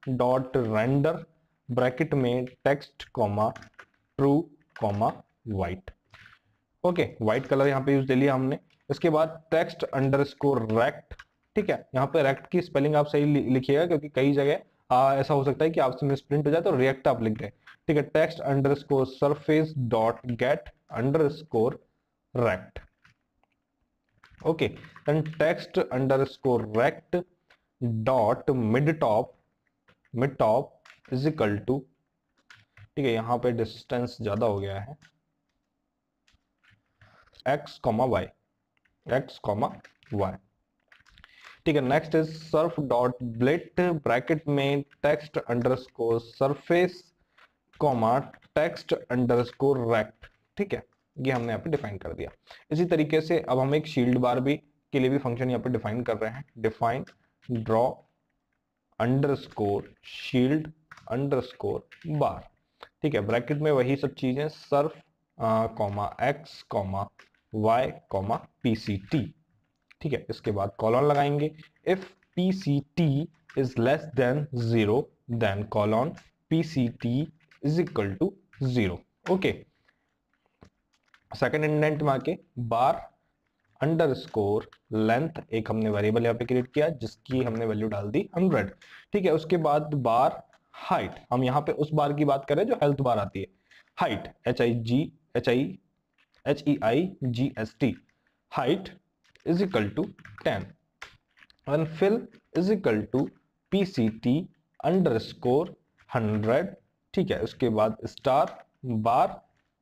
Speaker 1: dot render bracket में text comma true comma white. Okay, white colour यहाँ पे यूज ले लिया हमने। इसके बाद टेक्स्ट अंडरस्कोर रेक्ट। ठीक है, यहाँ पे रेक्ट की स्पेलिंग आप सही लिखिएगा क्योंकि कई जगह ऐसा हो सकता है कि आपसे मिसप्रिंट हो जाए तो रिएक्ट आप लिख दें। ठीक है, text underscore surface dot get underscore rect. Okay, then text underscore rect dot mid top is equal to, ठीक है यहाँ पे डिस्टेंस ज्यादा हो गया है, x कॉमा y। ठीक है, next is surf dot blit bracket में text underscore surface comma text underscore rect. ठीक है, ये हमने यहाँ पे डिफाइन कर दिया। इसी तरीके से अब हम एक शील्ड बार भी के लिए भी फंक्शन यहाँ पे डिफाइन कर रहे हैं, define draw underscore shield underscore bar. ठीक है, ब्रैकेट में वही सब चीजें surf comma x comma y comma PCT. ठीक है, इसके बाद कॉलन लगाएंगे, if PCT is less than 0 then colon PCT is equal to 0। Okay, second indent में आके बार अंडरस्कोर लेंथ, एक हमने वेरिएबल यहाँ पे क्रिएट किया जिसकी हमने वैल्यू डाल दी 100। ठीक है, उसके बाद बार हाइट, हम यहाँ पे उस बार की बात करें जो हेल्थ बार आती है, height HEIGST height is equal to 10 and fill is equal to PCT underscore 100। ठीक है, उसके बाद स्टार बार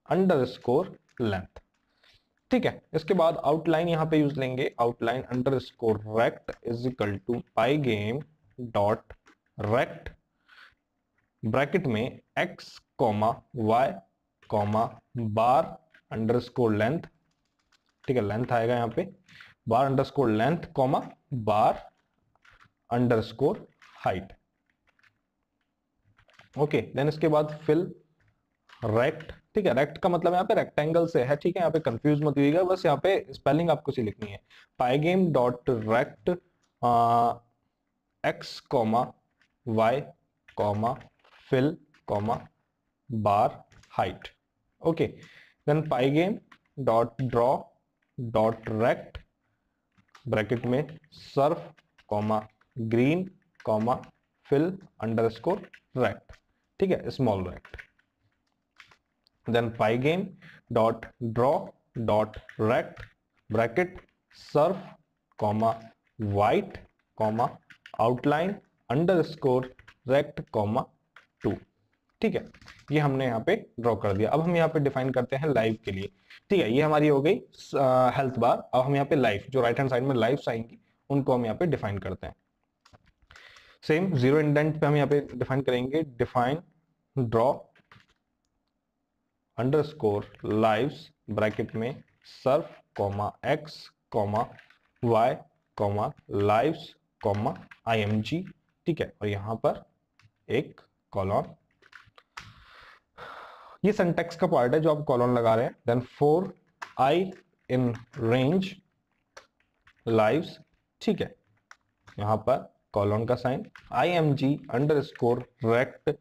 Speaker 1: अंडरस्कोर लेंथ। ठीक है, इसके बाद आउटलाइन यहाँ पे यूज लेंगे, outline underscore rect is equal to pygame dot rect bracket में x comma y comma bar underscore length. ठीक है, लेंथ आएगा यहाँ पे bar underscore length comma bar underscore height. Okay, then इसके बाद फिल रेक्ट। ठीक है, रेक्ट का मतलब यहाँ पे रेक्टेंगल से है। ठीक है, यहाँ पे कंफ्यूज मत होइएगा, बस यहाँ पे स्पेलिंग आपको सी लिखनी है, pygame dot rect x comma y comma fill comma bar height. Okay, then pygame dot draw dot rect bracket में surf comma green comma fill underscore rect. ठीक है, small rect. then pygame dot draw dot rect bracket surf comma white comma outline underscore rect comma 2। ठीक है, ये हमने यहाँ पे draw कर दिया। अब हम यहाँ पे डिफाइन करते हैं लाइव के लिए। ठीक है, ये हमारी हो गई हेल्थ बार। अब हम यहाँ पे लाइव, जो राइट हैंड साइड में लाइव्स आएंगी उनको हम यहाँ पे डिफाइन करते हैं। सेम जीरो इंडेंट पे हम यहाँ पे डिफाइन करेंगे, define draw underscore lives bracket में surf comma x comma y comma lives comma IMG। ठीक है, और यहां पर एक कॉलन, ये सिंटैक्स का पार्ट है जो आप कॉलन लगा रहे हैं। Then for I in range lives. ठीक है, यहां पर कॉलन का sign IMG underscore rect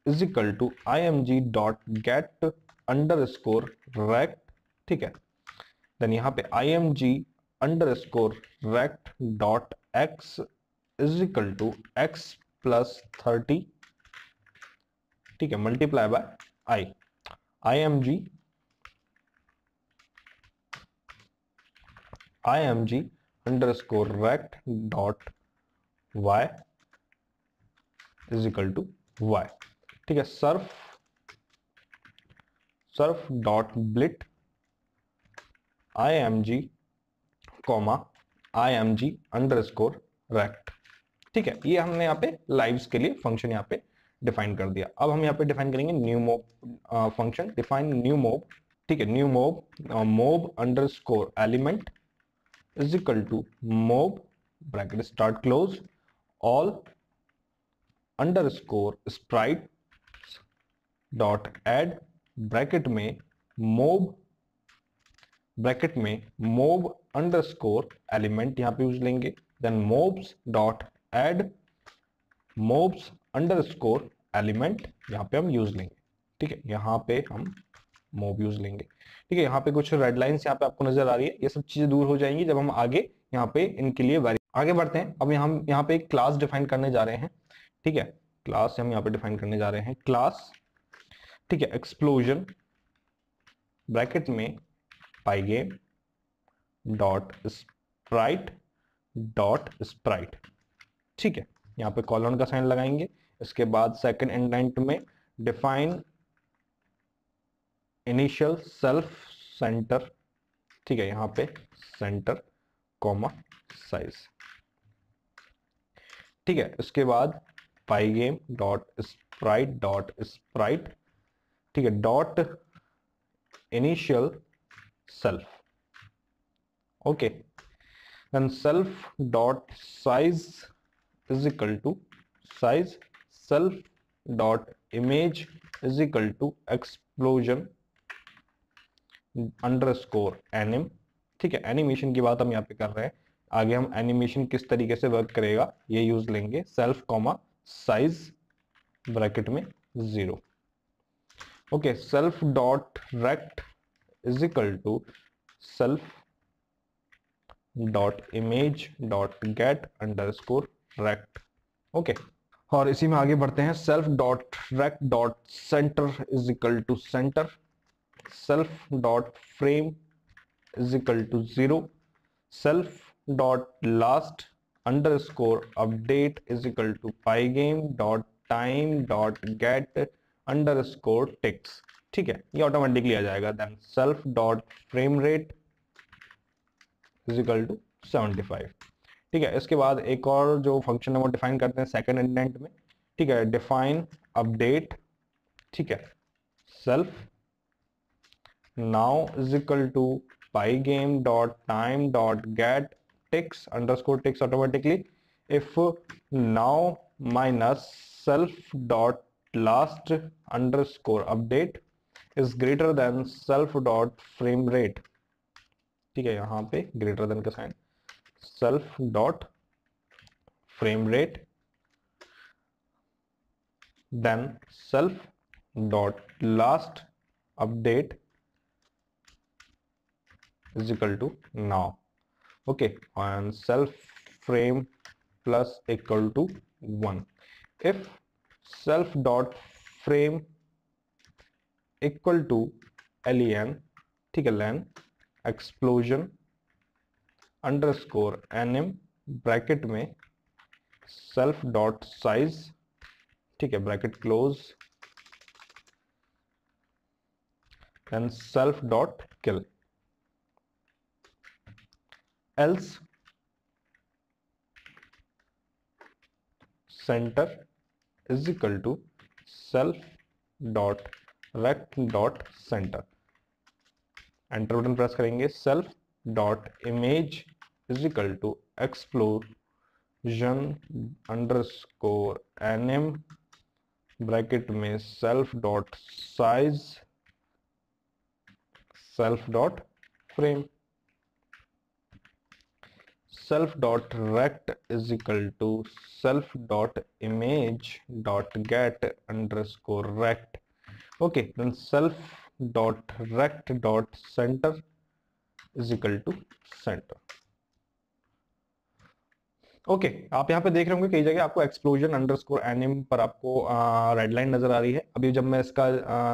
Speaker 1: is equal to IMG dot get underscore rect। ठीक है, देन यहाँ पे IMG underscore rect dot x is equal to x plus 30। ठीक है, multiply by img underscore rect dot y is equal to y। ठीक है, surf dot blit img comma img underscore rect. ठीक है, ये हमने यहाँ पे लाइव्स के लिए फंक्शन यहाँ पे डिफाइन कर दिया। अब हम यहाँ पे डिफाइन करेंगे new mob function, define new mob. ठीक है, new mob underscore element is equal to mob bracket start close all underscore sprite dot add bracket में मोब अंडरस्कोर एलिमेंट यहाँ पे यूज लेंगे, then mobs dot add mobs underscore element यहाँ पे हम use लेंगे। ठीक है, यहाँ पे हम मोब यूज लेंगे। ठीक है, यहाँ पे कुछ रेड लाइंस यहाँ पे आपको नजर आ रही है, ये सब चीजें दूर हो जाएंगी जब हम आगे यहाँ पे इनके लिए आगे बढ़ते हैं। अब हम यहाँ पे एक क्लास डिफाइन करने जा रहे हैं। ठीक है, क्लास हम यहाँ पे डिफाइन करने जा रहे हैं क्लास। ठीक है, एक्सप्लोजन ब्रैकेट में पाइगेम डॉट स्प्राइट। ठीक है, यहाँ पे कॉलन का साइन लगाएंगे। इसके बाद सेकंड एंडलाइन में डिफाइन इनिशियल सेल्फ सेंटर। ठीक है, यहाँ पे सेंटर कॉमा साइज। ठीक है, इसके बाद पाइगेम डॉट स्प्राइट। ठीक है, dot initial self. Okay, then self dot size is equal to size self dot image is equal to explosion underscore anim. ठीक है, एनिमेशन की बात हम यहाँ पे कर रहे हैं, आगे हम एनिमेशन किस तरीके से वर्क करेगा ये यूज लेंगे। सेल्फ कॉमा साइज ब्रैकेट में 0। Okay, self dot rect is equal to self dot image dot get underscore rect. Okay, और इसी में आगे बढ़ते हैं। Self dot rect dot centre is equal to centre, self dot frame is equal to 0, self dot last underscore update is equal to pygame dot time dot get underscore ticks. ठीक है, ये automatically आ जाएगा। Then self dot frame rate is equal to 75। ठीक है, इसके बाद एक और जो फंक्शन है वो डिफाइन करते हैं सेकंड इंडेंट में। ठीक है, डिफाइन अपडेट। ठीक है, self now is equal to pygame dot time dot get ticks underscore ticks automatically if now minus self dot last underscore update is greater than self dot frame rate. ठीक है, यहाँ पे greater than का sign, self dot frame rate then self dot last update is equal to now. Okay, and self frame plus equal to 1 if self dot frame equal to len, ठीक है, len explosion underscore nm bracket में self dot size, ठीक है, bracket close, then self dot kill, else center is equal to self dot rect dot center। Enter button press करेंगे। Self dot image is equal to explosion underscore NM bracket में self dot size self dot frame, self dot rect is equal to self dot image dot get underscore rect। okay, then self dot rect dot center is equal to center। Okay आप यहाँ पे देख रहे होंगे कई जगह आपको explosion underscore एनिम पर आपको रेड लाइन नजर आ रही है। अभी जब मैं इसका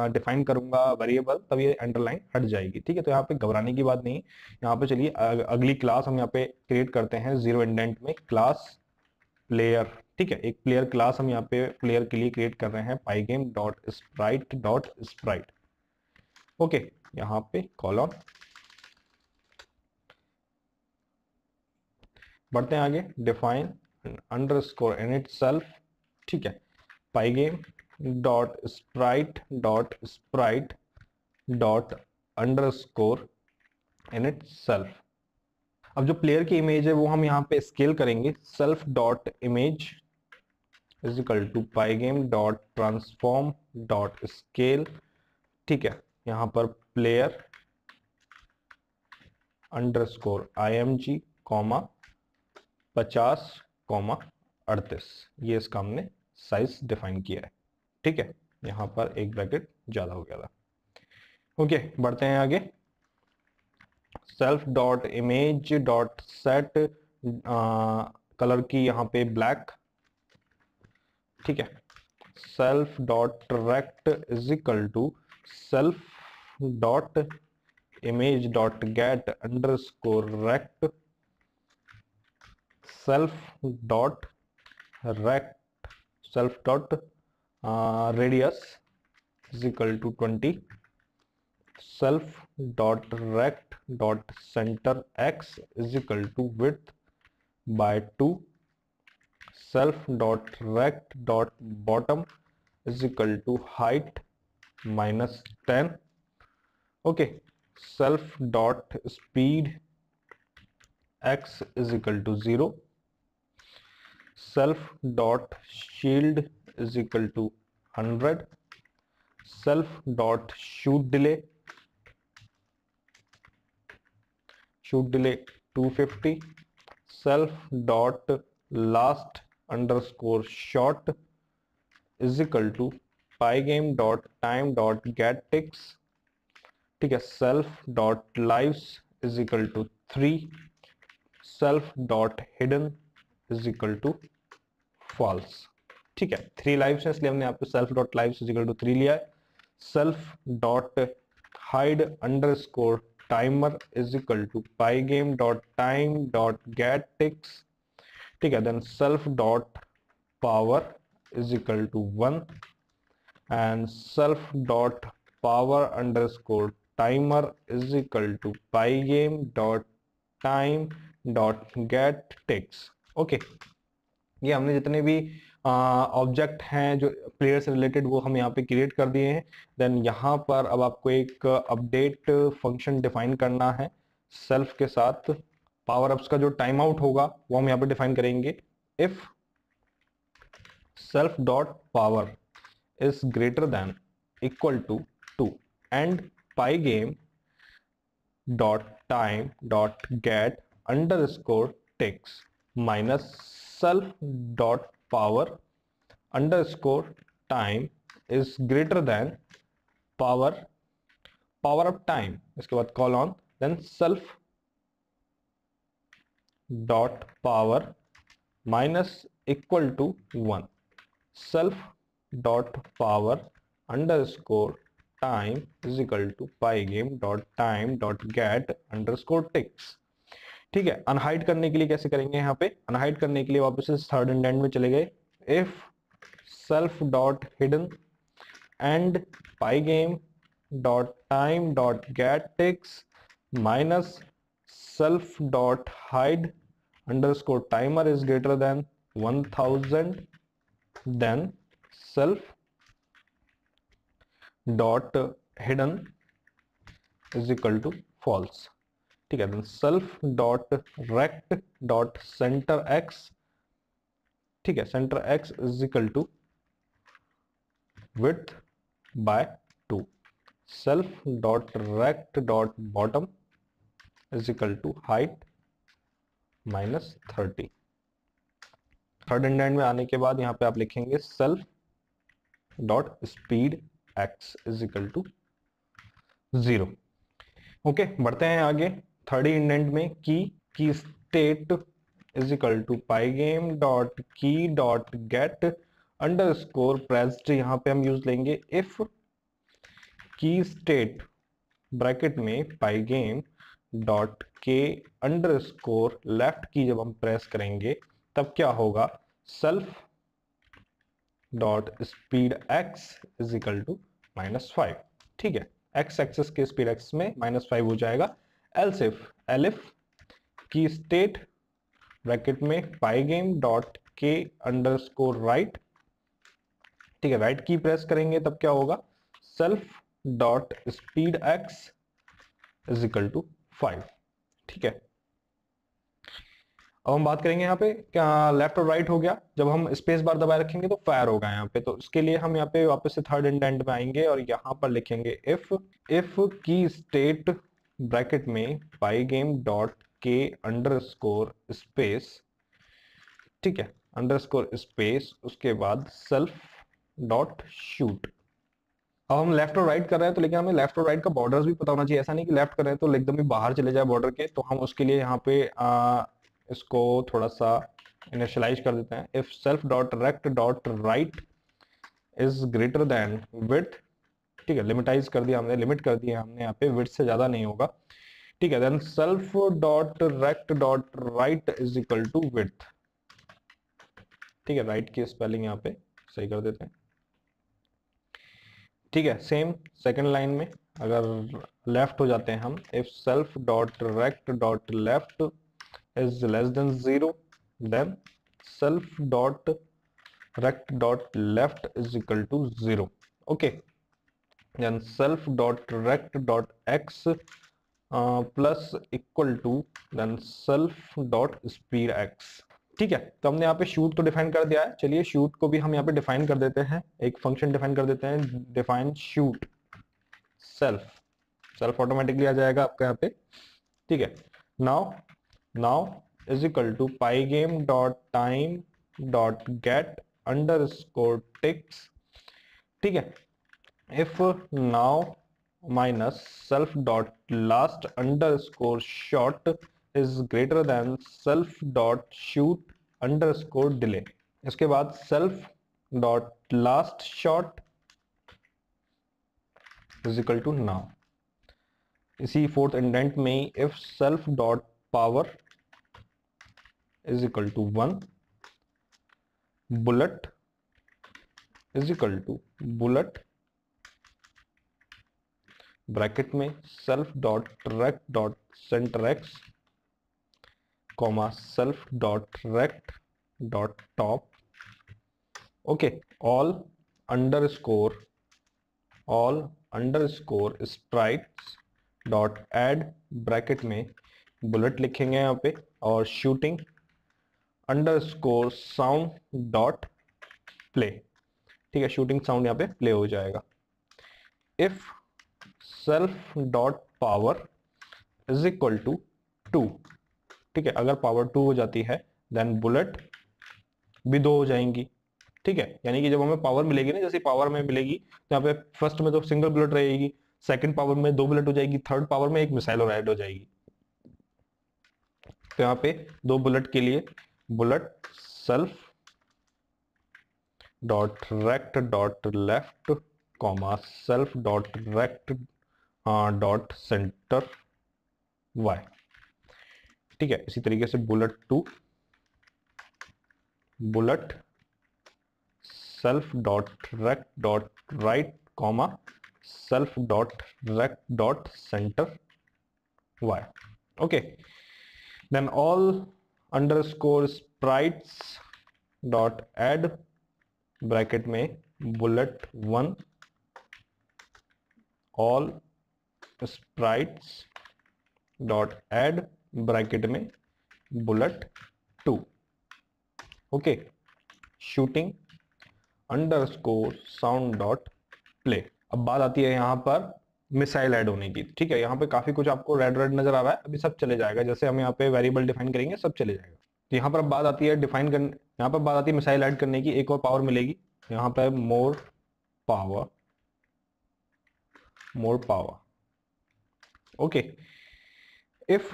Speaker 1: डिफाइन करूंगा वेरिएबल तब ये अंडरलाइन हट जाएगी। ठीक है, तो यहाँ पे घबराने की बात नहीं है। यहाँ पे चलिए अगली क्लास हम यहाँ पे क्रिएट करते हैं जीरो इंडेंट में, क्लास प्लेयर। ठीक है, एक प्लेयर क्लास हम यहाँ पे प्लेयर के लिए क्रिएट कर रहे हैं, pygame dot sprite dot sprite. Okay, यहाँ पे कॉलम, बढ़ते हैं आगे, डिफाइन अंडरस्कोर इनिट सेल्फ। ठीक है, pygame dot sprite dot underscore init self. अब जो प्लेयर की इमेज है वो हम यहाँ पे स्केल करेंगे, self dot image is equal to pygame dot transform dot scale. ठीक है, यहाँ पर player underscore IMG comma 50 comma 38, ये इसका हमने साइज डिफाइन किया है। ठीक है, यहाँ पर एक ब्रैकेट ज्यादा हो गया था। ओके, बढ़ते हैं आगे, self dot image dot set colour key यहाँ पे ब्लैक। ठीक है, self dot rect is equal to self dot image dot get underscore rect, self dot rect self dot radius is equal to 20, self dot rect dot centre x is equal to width by 2, self dot rect dot bottom is equal to height -10। Okay, self dot speed x is equal to 0, self dot shield is equal to 100, self dot shoot delay 250, self dot last underscore shot is equal to pygame dot time dot get ticks. ठीक है, self dot lives is equal to 3, self dot hidden is equal to false. ठीक है, 3 lives है इसलिए हमने यहाँ पे self dot lives is equal to 3 लिया है। Self dot hide underscore timer is equal to pygame dot time dot get ticks. ठीक है, then self dot power is equal to 1 and self dot power underscore timer is equal to pygame dot time dot get ticks. Okay, ये हमने जितने भी object हैं जो player से related वो हम यहाँ पे क्रिएट कर दिए हैं। देन यहाँ पर अब आपको एक अपडेट फंक्शन डिफाइन करना है सेल्फ के साथ। पावर अप्स का जो टाइम आउट होगा वो हम यहाँ पे डिफाइन करेंगे, if self dot power is greater than equal to 2 and pygame dot time dot get underscore ticks minus self dot power underscore time is greater than power of time, इसके बाद colon, then self dot power minus equal to 1, self dot power underscore time is equal to pygame dot time dot get underscore ticks. ठीक है, unhide करने के लिए कैसे करेंगे, यहाँ पे अनहाइड करने के लिए वापस से थर्ड इंडेंट में चले गए, if self dot hidden and pygame dot time dot get ticks minus self dot hide underscore timer is greater than 1000, then self dot hidden is equal to false. ठीक है, then self dot rect dot centre x। ठीक है, centre x is equal to width by 2, self dot rect dot bottom is equal to height -30। Third indent में आने के बाद यहाँ पे आप लिखेंगे self dot speed x is equal to 0। Okay, बढ़ते हैं आगे, थर्ड इंडेंट में key state is equal to pygame dot key dot get underscore pressed, यहाँ पे हम यूज लेंगे इफ की स्टेट ब्रैकेट में pygame dot K underscore left key जब हम प्रेस करेंगे तब क्या होगा, self dot speed x is equal to -5। ठीक है, x एक्सिस के स्पीड x में -5 हो जाएगा। Else if elif key state bracket में pygame dot K underscore right, ठीक है, राइट की प्रेस करेंगे तब क्या होगा, self dot speed x is equal to 5। ठीक है, अब हम बात करेंगे यहाँ पे क्या लेफ्ट और राइट हो गया, जब हम स्पेस बार दबाए रखेंगे तो फायर होगा यहाँ पे, तो इसके लिए हम यहाँ पे वापस से थर्ड इंडेंट में आएंगे और यहाँ पर लिखेंगे इफ की स्टेट ब्रैकेट में pygame dot K underscore space, ठीक है, अंडरस्कोर स्पेस, उसके बाद सेल्फ डॉट शूट। अब हम लेफ्ट और राइट कर रहे हैं तो लेकिन हमें लेफ्ट और राइट का बॉर्डर्स भी पता होना चाहिए, ऐसा नहीं कि लेफ्ट कर रहे हैं तो एकदम ही बाहर चले जाए बॉर्डर के, तो हम उसके लिए यहाँ पे इसको थोड़ा सा इनिशियलाइज कर देते हैं। If self dot rect dot right is greater than width, ठीक है, लिमिटाइज कर दिया हमने, लिमिट कर दिया हमने यहाँ पे, विड्थ से ज्यादा नहीं होगा, ठीक है, then self dot rect dot right is equal to width. ठीक है, राइट की स्पेलिंग यहाँ पे सही कर देते हैं। ठीक है, सेम सेकंड लाइन में अगर लेफ्ट हो जाते हैं हम, if self dot rect dot left is less than 0 then self dot rect dot left is equal to 0। Okay, then self dot rect dot X plus equal to then self dot speed X. ठीक है, तो हमने यहाँ पे shoot तो define कर दिया है, चलिए शूट को भी हम यहाँ पे डिफाइन कर देते हैं, एक फंक्शन डिफाइन कर देते हैं, define shoot self, self automatically आ जाएगा आपका यहाँ पे। ठीक है, now is equal to pygame dot time dot get underscore ticks. ठीक है, if now minus self dot last underscore shot is greater than self dot shoot underscore delay. इसके बाद self dot last shot is equal to now. इसी fourth indent में ही if self dot power is equal to 1 bullet is equal to bullet bracket में self dot rect dot centre x comma self dot rect dot top, okay, all underscore sprites dot add bracket में bullet लिखेंगे यहाँ पे, और shooting underscore sound dot play. ठीक है, shooting sound यहाँ पे प्ले हो जाएगा। If self dot power is equal to 2, ठीक है, अगर पावर 2 हो जाती है देन बुलेट भी 2 हो जाएंगी। ठीक है, यानी कि जब हमें पावर मिलेगी ना, जैसे पावर में मिलेगी तो यहाँ पे फर्स्ट में तो सिंगल बुलेट रहेगी, सेकंड पावर में 2 बुलेट हो जाएगी, थर्ड पावर में एक मिसाइल और ऐड हो जाएगी। तो यहाँ पे 2 बुलेट के लिए bullet self dot rect dot left comma self dot rect dot centre y. ठीक है, इसी तरीके से bullet 2 bullet self dot rect dot right comma self dot rect dot centre y. Okay, then all underscore sprites dot add bracket में bullet 1 all sprites dot add bracket में bullet 2। Okay, shooting underscore sound dot play. अब बात आती है यहाँ पर missile add होने की। ठीक है, यहाँ पे काफी कुछ आपको रेड रेड नजर आ रहा है, अभी सब चले जाएगा, जैसे हम यहाँ पे वेरिएबल डिफाइन करेंगे सब चले जाएगा। तो यहाँ पर अब बात आती है डिफाइन करने, यहाँ पर बात आती है मिसाइल ऐड करने की, एक और पावर मिलेगी यहाँ पर, more power. Okay, if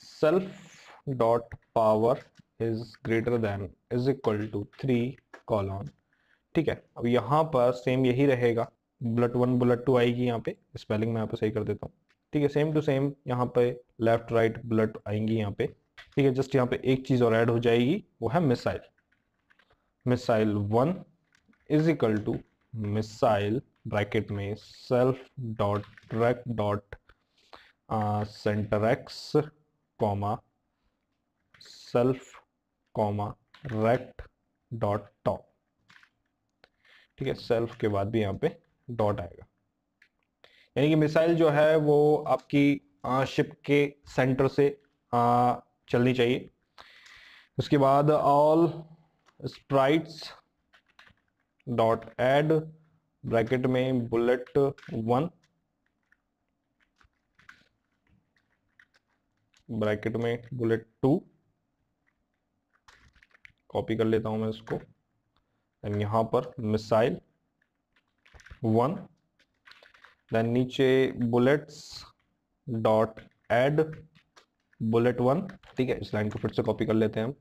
Speaker 1: self dot power is greater than is equal to 3 colon. ठीक है, अब यहाँ पर सेम यही रहेगा, बुलेट 1 बुलेट 2 आएगी, यहाँ पे स्पेलिंग मैं यहाँ पे सही कर देता हूँ। ठीक है, सेम टू सेम यहाँ पे लेफ्ट राइट बुलेट आएंगी यहाँ पे। ठीक है, जस्ट यहाँ पे एक चीज और ऐड हो जाएगी, वो है missile. Missile 1 is equal to missile bracket में self dot rect dot centre x comma self comma rect dot top. ठीक है, सेल्फ के बाद भी यहाँ पे डॉट आएगा, यानी कि मिसाइल जो है वो आपकी शिप के सेंटर से चलनी चाहिए। उसके बाद all sprites dot add bracket में बुलेट 1 ब्रैकेट में बुलेट 2, कॉपी कर लेता हूं मैं इसको, एंड यहां पर मिसाइल 1, देन नीचे बुलेट्स डॉट ऐड बुलेट 1। ठीक है, इस लाइन को फिर से कॉपी कर लेते हैं हम,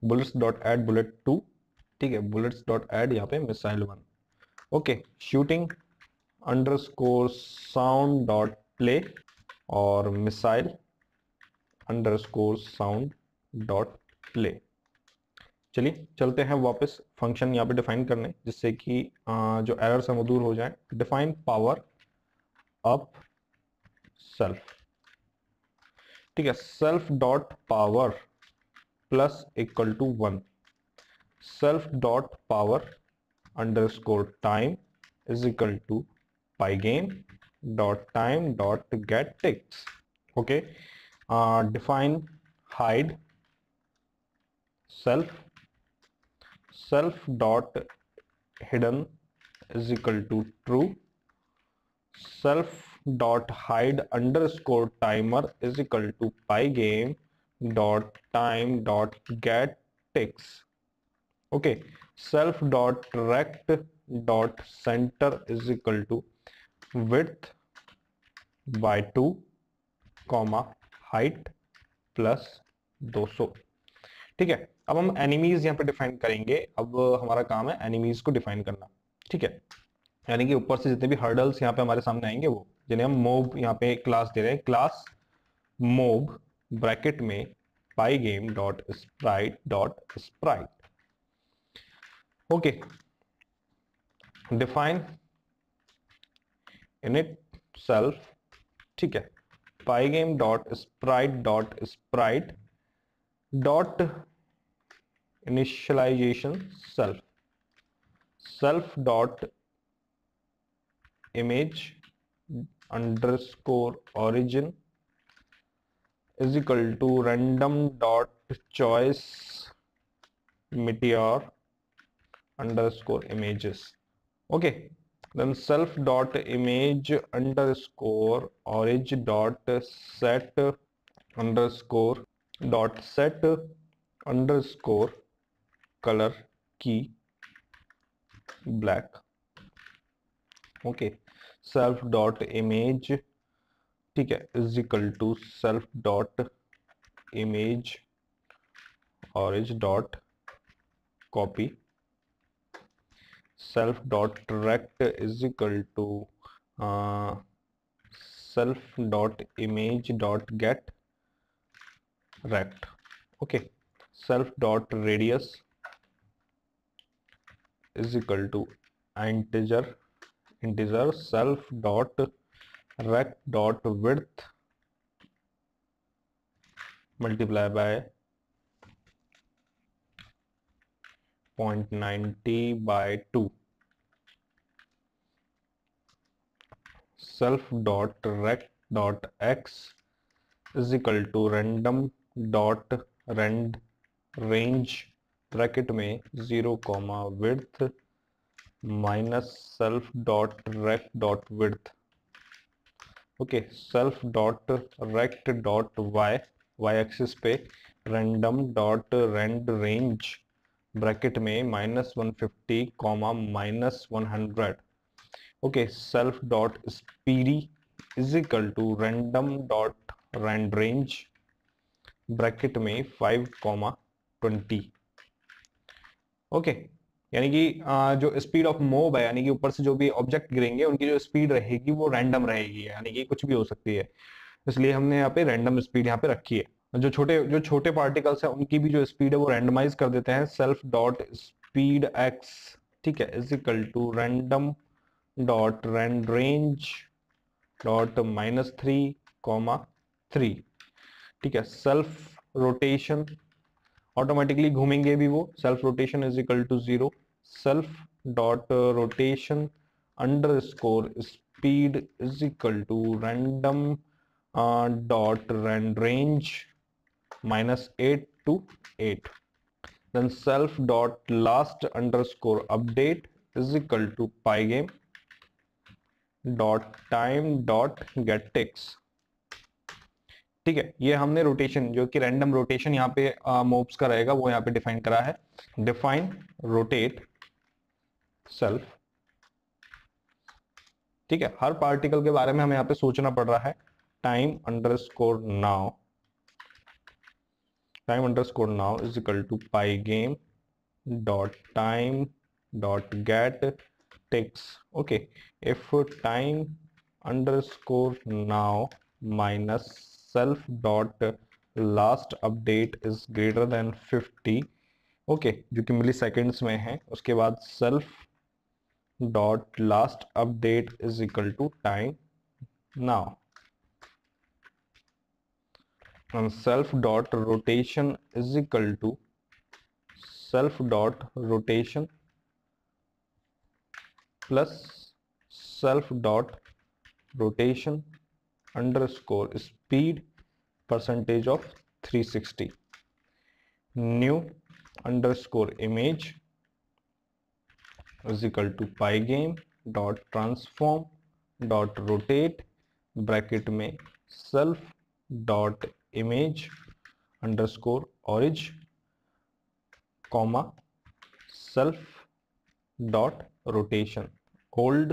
Speaker 1: बुलेट्स डॉट ऐड बुलेट 2। ठीक है, बुलेट्स डॉट ऐड यहाँ पे missile 1। Okay, shooting underscore sound dot play और missile underscore sound dot play. चलिए चलते हैं वापस फंक्शन यहाँ पे डिफाइन करने, जिससे कि जो एरर्स हैं वो दूर हो जाएं। Define power up self. ठीक है, self dot power plus equal to 1, self dot power underscore time is equal to pygame dot time dot get ticks. Okay, define hide self, self dot hidden is equal to true, self dot hide underscore timer is equal to pygame dot time dot get ticks. Okay, self dot rect dot center is equal to width by 2 comma height plus 200। ठीक है, अब हम enemies यहाँ पे define करेंगे। अब हमारा काम है एनिमीज को डिफाइन करना। ठीक है, यानी कि ऊपर से जितने भी हर्डल्स यहाँ पे हमारे सामने आएंगे, वो जिन्हें हम मोब यहाँ पे क्लास दे रहे हैं, क्लास मोब ब्रैकेट में pygame dot sprite dot sprite. Okay, define init self. ठीक है, pygame dot sprite dot sprite dot initialization self, self dot image underscore origin is equal to random dot choice meteor underscore images. Okay, then self dot image underscore origin dot set underscore dot set underscore color key black. Okay, self dot image, ठीक है, is equal to self dot image origin dot copy, self dot rect is equal to self dot image dot get rect. Okay, self dot radius is equal to integer self dot rect dot width multiply by 0.90 by 2, self dot rect dot x is equal to random dot rand range bracket में 0 comma width minus self dot rect dot width. Okay, self dot rect dot y axis पे random dot rand range bracket में -150 comma -100। Okay, self dot speedy is equal to random dot rand range bracket में 5,20। Okay, यानी कि जो speed of move है, यानी कि ऊपर से जो भी ऑब्जेक्ट गिरेंगे उनकी जो स्पीड रहेगी वो रैंडम रहेगी, यानी कि कुछ भी हो सकती है, इसलिए हमने यहाँ पे रैंडम स्पीड यहाँ पे रखी है। जो छोटे पार्टिकल्स है उनकी भी जो स्पीड है वो रैंडमाइज कर देते हैं, सेल्फ डॉट स्पीड एक्स, ठीक है, is equal to random dot randrange dot -3,3, ठीक है। सेल्फ रोटेशन ऑटोमेटिकली घूमेंगे भी वो, self rotation is equal to 0, self dot rotation underscore speed is equal to random dot randrange -8 to 8, then self dot last underscore update is equal to pygame dot time dot get ticks, ठीक है। ये हमने rotation, जो कि random rotation यहाँ पे mobs का रहेगा, वो यहाँ पे डिफाइन करा है। डिफाइन रोटेट सेल्फ, ठीक है। हर पार्टिकल के बारे में हमें यहाँ पे सोचना पड़ रहा है। Time underscore now is equal to pygame dot time dot get ticks, okay। If time underscore now minus self dot last update is greater than 50, okay, जो कि मिली सेकेंड्स में है, उसके बाद self dot last update is equal to time now, and self dot rotation is equal to self dot rotation plus self dot rotation underscore speed percentage of 360, new underscore image is equal to pygame dot transform dot rotate bracket में self dot image underscore origin comma self dot rotation old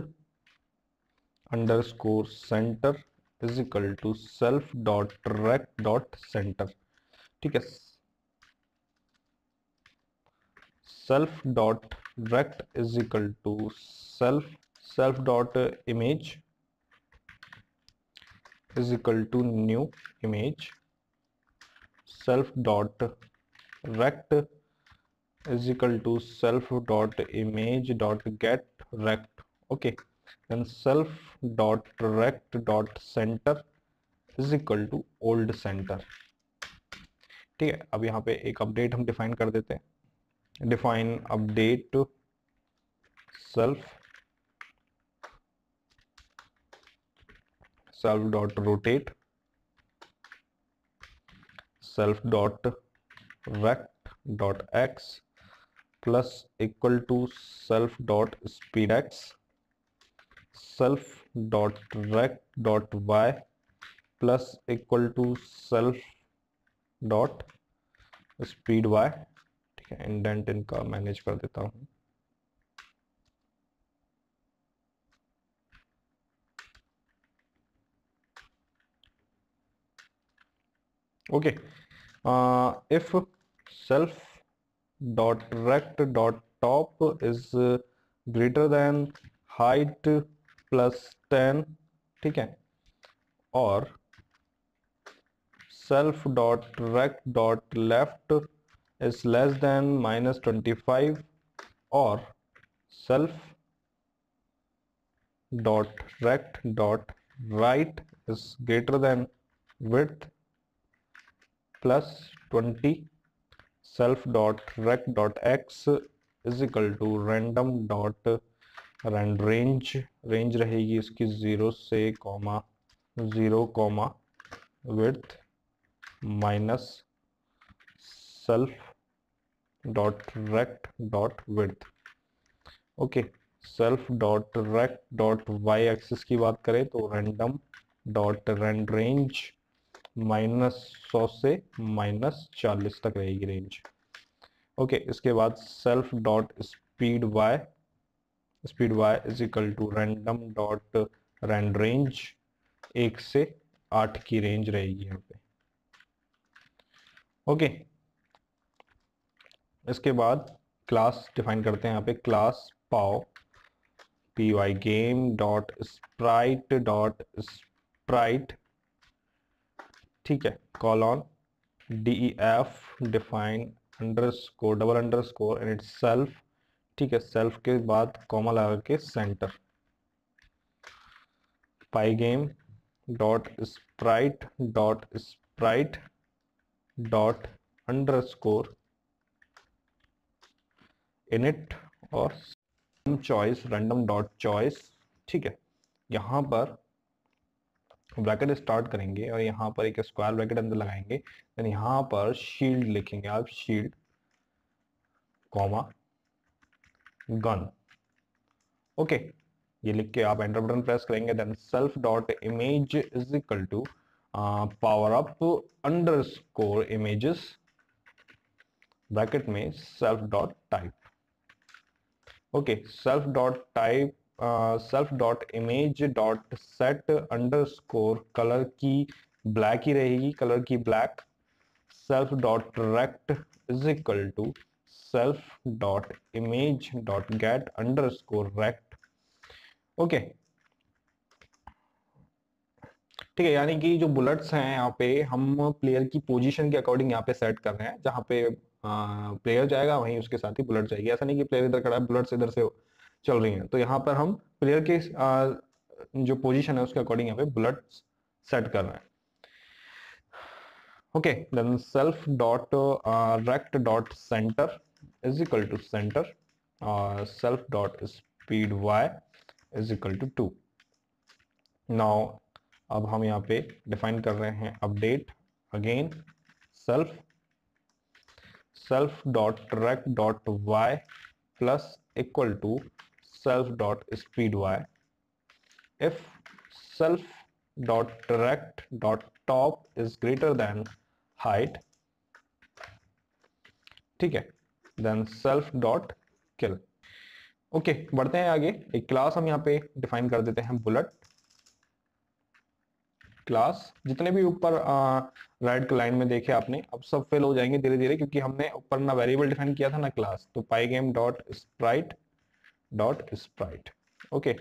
Speaker 1: underscore center is equal to self dot rect dot center, ठीक है। self dot rect is equal to self dot image is equal to new image, self dot rect is equal to self dot image dot get rect, okay, then self dot rect dot center is equal to old center, ठीक है। अब यहाँ पे एक update हम define कर देते हैं। Define update self dot rotate self dot rect dot x plus equal to self dot speed x self dot rect dot y plus equal to self dot speed y, ठीक है। Indent इनका manage कर देता हूं। okay, if self dot rect dot top is greater than height plus 10, ठीक है, और self dot rect dot left is less than -25, or self dot rect dot right is greater than width plus 20, self dot rect dot x is equal to random dot rand range रहेगी इसकी 0 से 0 width minus self dot rect dot width, ओके। Self dot rect dot Y axis की बात करें तो random dot Rand range -100 से -40 तक रहेगी रेंज, ओके। इसके बाद self dot speed Y is equal to random dot randrange 1 से 8 की रेंज रहेगी यहाँ पे, ओके, इसके बाद क्लास डिफाइन करते हैं यहाँ पे, क्लास पाओ py game dot sprite dot sprite, ठीक है, colon def define underscore double underscore and it's self, ठीक है, सेल्फ के बाद कॉमा लगा के centre, pygame dot sprite dot underscore init और चॉइस रैंडम डॉट चॉइस, ठीक है। यहाँ पर ब्रैकेट स्टार्ट करेंगे और यहाँ पर एक स्क्वायर ब्रैकेट अंदर लगाएंगे, देन यहाँ पर शील्ड लिखेंगे आप, शील्ड कॉमा गन, ओके। ये लिख के आप एंटर बटन प्रेस करेंगे, then self dot image is equal to power up underscore images bracket में self dot type, okay, self dot image dot set underscore colour key black ही रहेगी, colour key black, self dot rect is equal to self dot image dot get underscore rect, okay, ठीक है। यानी कि जो bullets हैं यहाँ पे हम प्लेयर की पोजीशन के अकॉर्डिंग यहाँ पे सेट कर रहे हैं, जहाँ पे प्लेयर जाएगा वहीं उसके साथ ही बुलेट जाएगी, ऐसा नहीं कि प्लेयर इधर खड़ा है बुलेट्स इधर से चल रही हैं, तो यहाँ पर हम प्लेयर के जो पोजीशन है उसके अकॉर्डिंग यहाँ पे बुलेट सेट कर रहे हैं, okay. Then self dot rect dot centre is equal to centre और self dot speed Y is equal to 2। Now अब हम यहाँ पे डिफाइन कर रहे हैं update, again self dot rect dot Y plus equal to self dot speed y if self dot rect dot top is greater than height, ठीक है, then self dot kill, okay. बढ़ते हैं आगे, एक क्लास हम यहाँ पे डिफाइन कर देते हैं बुलेट क्लास, जितने भी ऊपर राइट लाइन में देखे आपने अब सब फिल हो जाएंगे धीरे धीरे, क्योंकि हमने ऊपर ना वेरिएबल डिफाइन किया था ना क्लास, तो pygame dot sprite, okay,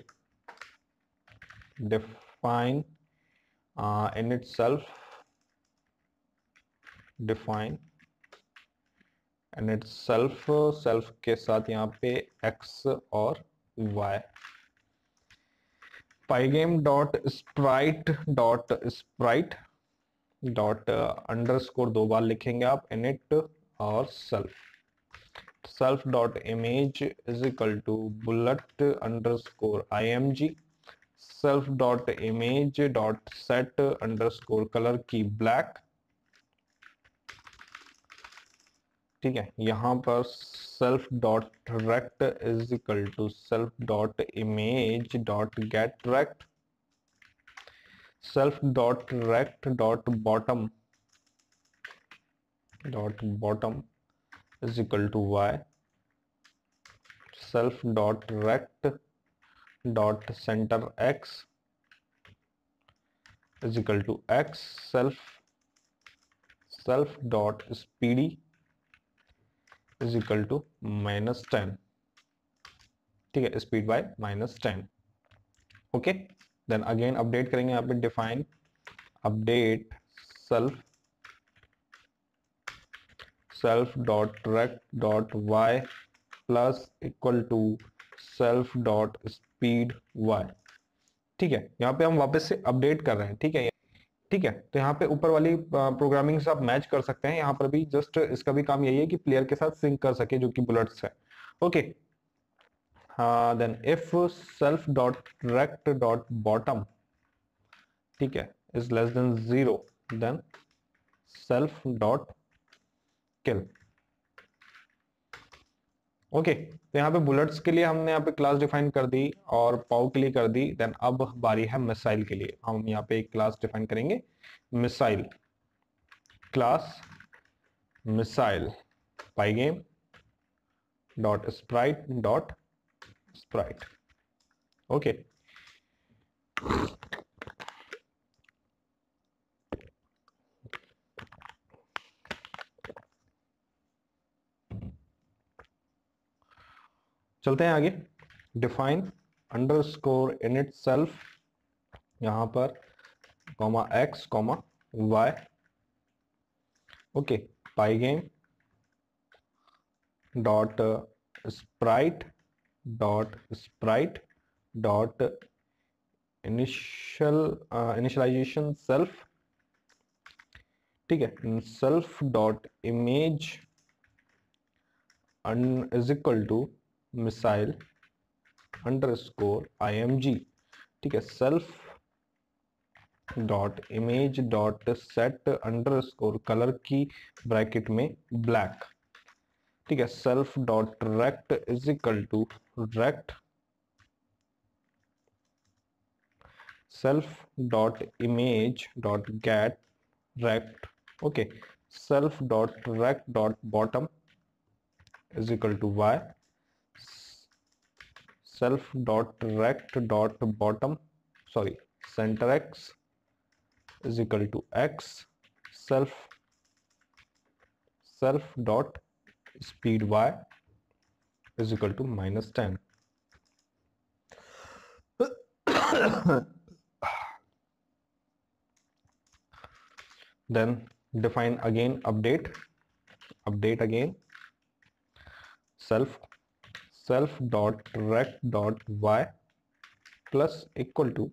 Speaker 1: define in itself, define in itself, self के साथ यहाँ पे x और y, pygame डॉट अंडरस्कोर 2 बार लिखेंगे आप, इनिट और self dot image is equal to bullet underscore img, self dot image dot set underscore colour key black, ठीक है। यहाँ पर self dot rect is equal to self dot image dot get rect, self dot rect dot bottom is equal to Y, self dot rect dot centre x is equal to x, self dot speedy is equal to -10, ठीक है, speed by -10, okay. Then again update करेंगे यहाँ पे, define update self dot rect dot Y plus equal to self dot speed Y, ठीक है। यहाँ पे हम वापस से अपडेट कर रहे हैं, ठीक है, ठीक है। तो यहाँ पे ऊपर वाली प्रोग्रामिंग से आप मैच कर सकते हैं, यहाँ पर भी जस्ट इसका भी काम यही है कि प्लेयर के साथ सिंक कर सके जो कि बुलेट्स है, okay. Then if self dot rect dot bottom, ठीक है, is less than 0, then self dot kill, okay. तो यहाँ पे बुलेट्स के लिए हमने यहाँ पे क्लास डिफाइन कर दी और पाव के लिए कर दी, देन अब बारी है मिसाइल के लिए, हम यहाँ पे एक क्लास डिफाइन करेंगे missile, class missile pygame dot sprite, okay. चलते हैं आगे। Define underscore init self, यहां पर comma x comma y. Okay, pygame dot sprite dot initialization self, ठीक है, self dot image is equal to missile underscore img, ठीक है, self dot image dot set underscore colour key bracket में black, ठीक है, self dot rect is equal to rect self dot image dot get rect, okay, self dot rect dot bottom is equal to y, self dot rect dot bottom, sorry, center x is equal to x, self dot speed y is equal to -10. Then define again update again, self dot rect dot y plus equal to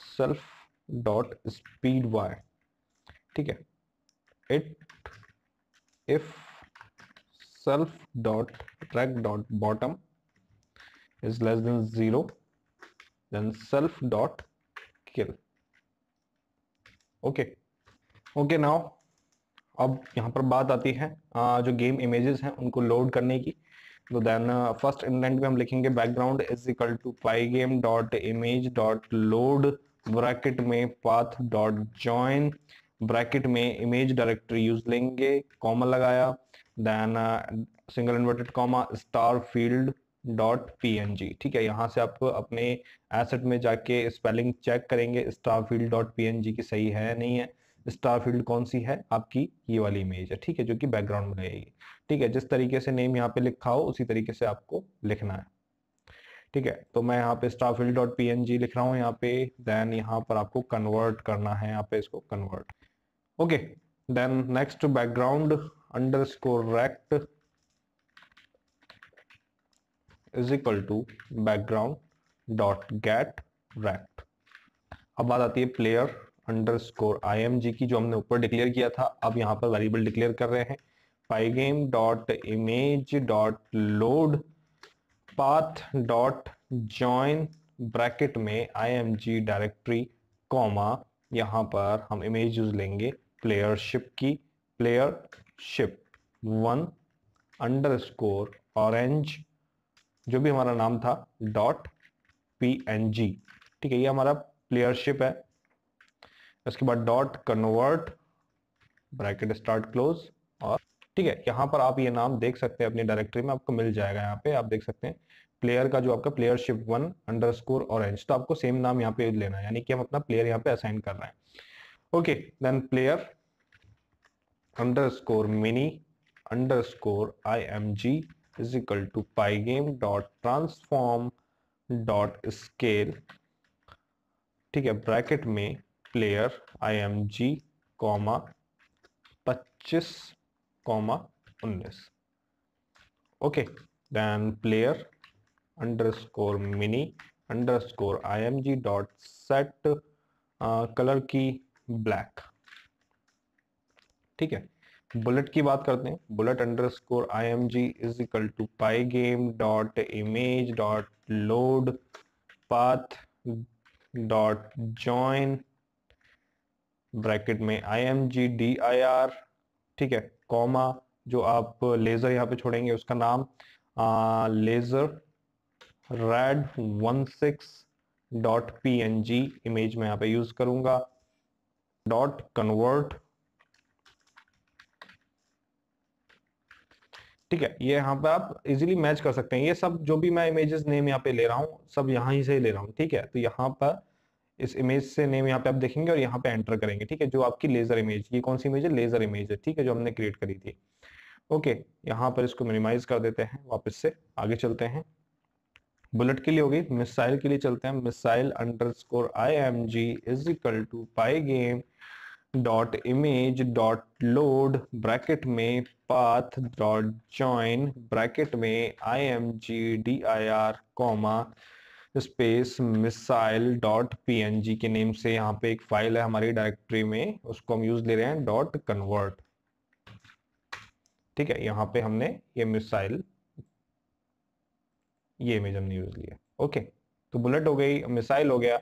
Speaker 1: self dot speed y, ठीक है, it if self dot rect dot bottom is less than 0 then self dot kill, okay now अब यहाँ पर बात आती है जो game images हैं उनको लोड करने की। तो देन फर्स्ट इंडेंट में हम लिखेंगे background is equal to pygame dot image dot load bracket में पाथ डॉट जॉइन ब्रैकेट में इमेज डायरेक्टरी यूज लेंगे, कॉमा लगाया, then single inverted comma star field dot png, ठीक है, यहाँ से आप अपने एसेट में जाके स्पेलिंग चेक करेंगे स्टार फील्ड डॉट png की सही है नहीं है। स्टार फील्ड कौन सी है आपकी, ये वाली इमेज है, ठीक है, जो कि बैकग्राउंड में रहेगी, ठीक है, जिस तरीके से नेम यहाँ पे लिखा हो उसी तरीके से आपको लिखना है, ठीक है। तो मैं यहाँ पे स्टार फील्ड डॉट png लिख रहा हूँ यहाँ पे, देन यहाँ पर आपको कन्वर्ट करना है, यहाँ पे इसको convert, okay, then next background underscore rect is equal to background dot get rect. अब बात आती है प्लेयर अंडरस्कोर img की, जो हमने ऊपर डिक्लेयर किया था, अब यहाँ पर वेरिएबल डिक्लेयर कर रहे हैं, pygame dot image dot load path dot join bracket में img डायरेक्टरी कॉमा, यहाँ पर हम इमेज यूज लेंगे प्लेयरशिप की, प्लेयरशिप 1 अंडरस्कोर ऑरेंज जो भी हमारा नाम था डॉट png, ठीक है, ये हमारा प्लेयरशिप है। इसके बाद dot convert bracket start close, और ठीक है, यहाँ पर आप ये नाम देख सकते हैं अपनी डायरेक्टरी में, आपको मिल जाएगा, यहाँ पे आप देख सकते हैं प्लेयर का जो आपका प्लेयरशिप 1 अंडरस्कोर ऑरेंज, तो आपको सेम नाम यहाँ पे लेना है, यानी कि हम अपना प्लेयर यहाँ पे असाइन कर रहे हैं, okay, then player underscore mini underscore img is equal to pygame dot transform dot scale, ठीक है, ब्रैकेट में player img comma 25 comma 19, okay, then player underscore mini underscore img dot set colour key black, ठीक है। Bullet की बात करते हैं, bullet underscore img is equal to pygame dot image dot load path dot join bracket में img dir, ठीक है, comma, जो आप लेजर यहाँ पे छोड़ेंगे उसका नाम laser red 16 dot png image में यहाँ पे यूज करूंगा, डॉट कन्वर्ट, ठीक है, ये यहाँ पे आप इजीली मैच कर सकते हैं, ये सब जो भी मैं इमेजेस नेम यहाँ पे ले रहा हूँ सब यहाँ ही से ले रहा हूँ, ठीक है, तो यहाँ पर इस इमेज से नेम यहाँ पे आप देखेंगे और यहाँ पे एंटर करेंगे, ठीक है, जो आपकी लेजर इमेज, ये कौन सी इमेज है, लेजर इमेज है, ठीक है, जो हमने क्रिएट करी थी, ओके, यहाँ पर इसको मिनिमाइज कर देते हैं, वापस से आगे चलते हैं। बुलेट के लिए हो गई, मिसाइल के लिए चलते हैं। Missile underscore IMG is equal to pygame dot image dot load bracket में पाथ डॉट जॉइन ब्रैकेट में IMGDIR comma space missile dot PNG के नेम से यहाँ पे एक फाइल है हमारी डायरेक्टरी में, उसको हम यूज ले रहे हैं डॉट कन्वर्ट। ठीक है, यहाँ पे हमने ये मिसाइल, ये इमेज हमने यूज लिया। ओके, तो बुलेट हो गई, मिसाइल हो गया।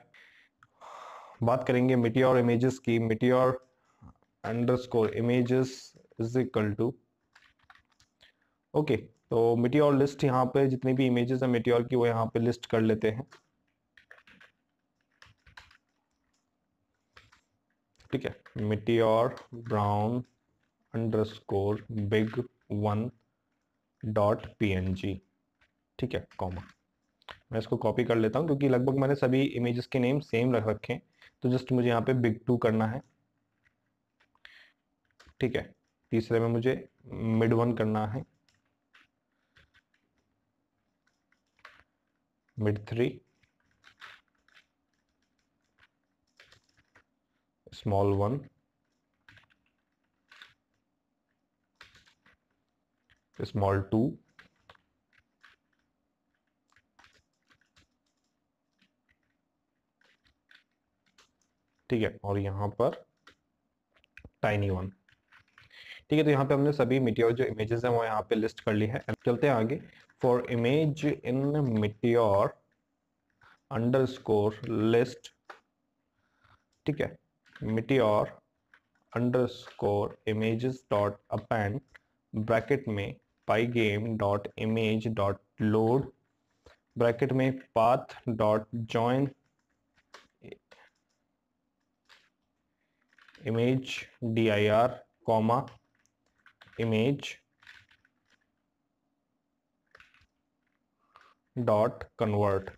Speaker 1: बात करेंगे मिटियोर इमेजेस की। Meteor underscore images is equal to, okay, तो मिटियोर लिस्ट, यहाँ पे जितनी भी इमेजेस है मिटियोर की वो यहाँ पे लिस्ट कर लेते हैं। ठीक है, Meteor brown underscore big 1 dot PNG। ठीक है, कॉमा, मैं इसको कॉपी कर लेता हूँ क्योंकि लगभग मैंने सभी इमेजेस के नेम सेम रख रखे हैं, तो जस्ट मुझे यहाँ पे बिग 2 करना है। ठीक है, तीसरे में मुझे मिड 1 करना है, मिड 3, स्मॉल 1, स्मॉल 2, ठीक है, और यहाँ पर टाइनी 1। ठीक है, तो यहाँ पे हमने सभी मिटियोर जो इमेजेस हैं वो यहाँ पे लिस्ट कर ली है। चलते हैं आगे। For image in meteor underscore list, ठीक है, meteor underscore images dot append bracket में pygame dot image dot load bracket में path dot join image dir comma image dot convert.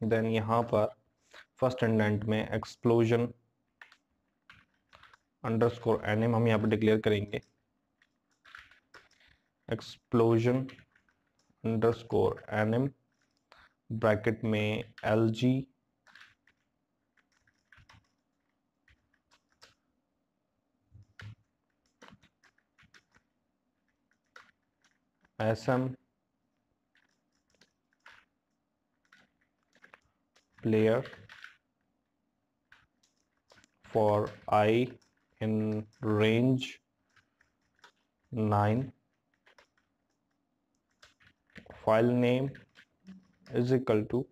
Speaker 1: Then यहाँ पर फर्स्ट इंडेंट में एक्सप्लोजन अंडरस्कोर एनएम हम यहाँ पर डिक्लेयर करेंगे। एक्सप्लोजन अंडरस्कोर एनएम ब्रैकेट में LG SM player for I in range 9, file name is equal to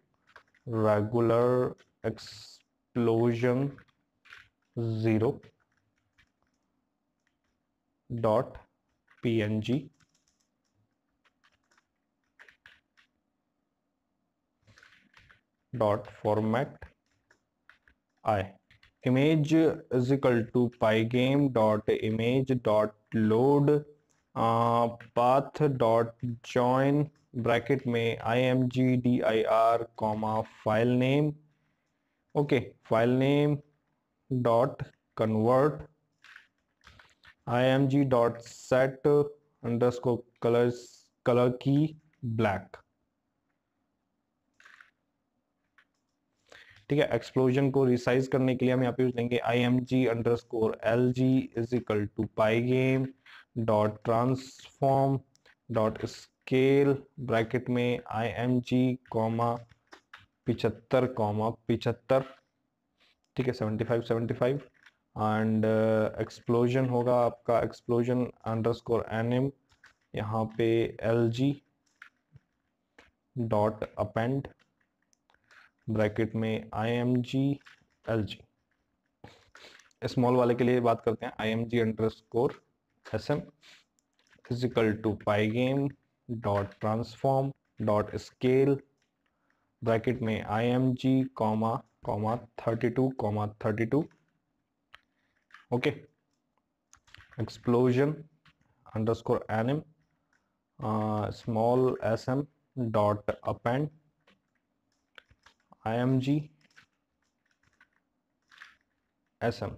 Speaker 1: regular explosion 0 dot PNG dot format I. Image is equal to pygame dot image dot load path dot join bracket में IMGDIR comma file name, okay, file name dot convert IMG dot set underscore colours colour key black. ठीक है, explosion को resize करने के लिए हम यहाँ पे यूज लेंगे IMG underscore LG is equal to pygame dot transform dot scale bracket में IMG कॉमा 75 ठीक है, 75 एंड एक्सप्लोजन होगा आपका एक्सप्लोजन अंडरस्कोर NM यहाँ पे LG डॉट अपेंड ब्रैकेट में IMG LG। स्मॉल वाले के लिए बात करते हैं, IMG underscore SM is equal to pygame dot transform dot scale bracket में IMG comma 32 okay, explosion underscore NM small SM dot append IMG SM।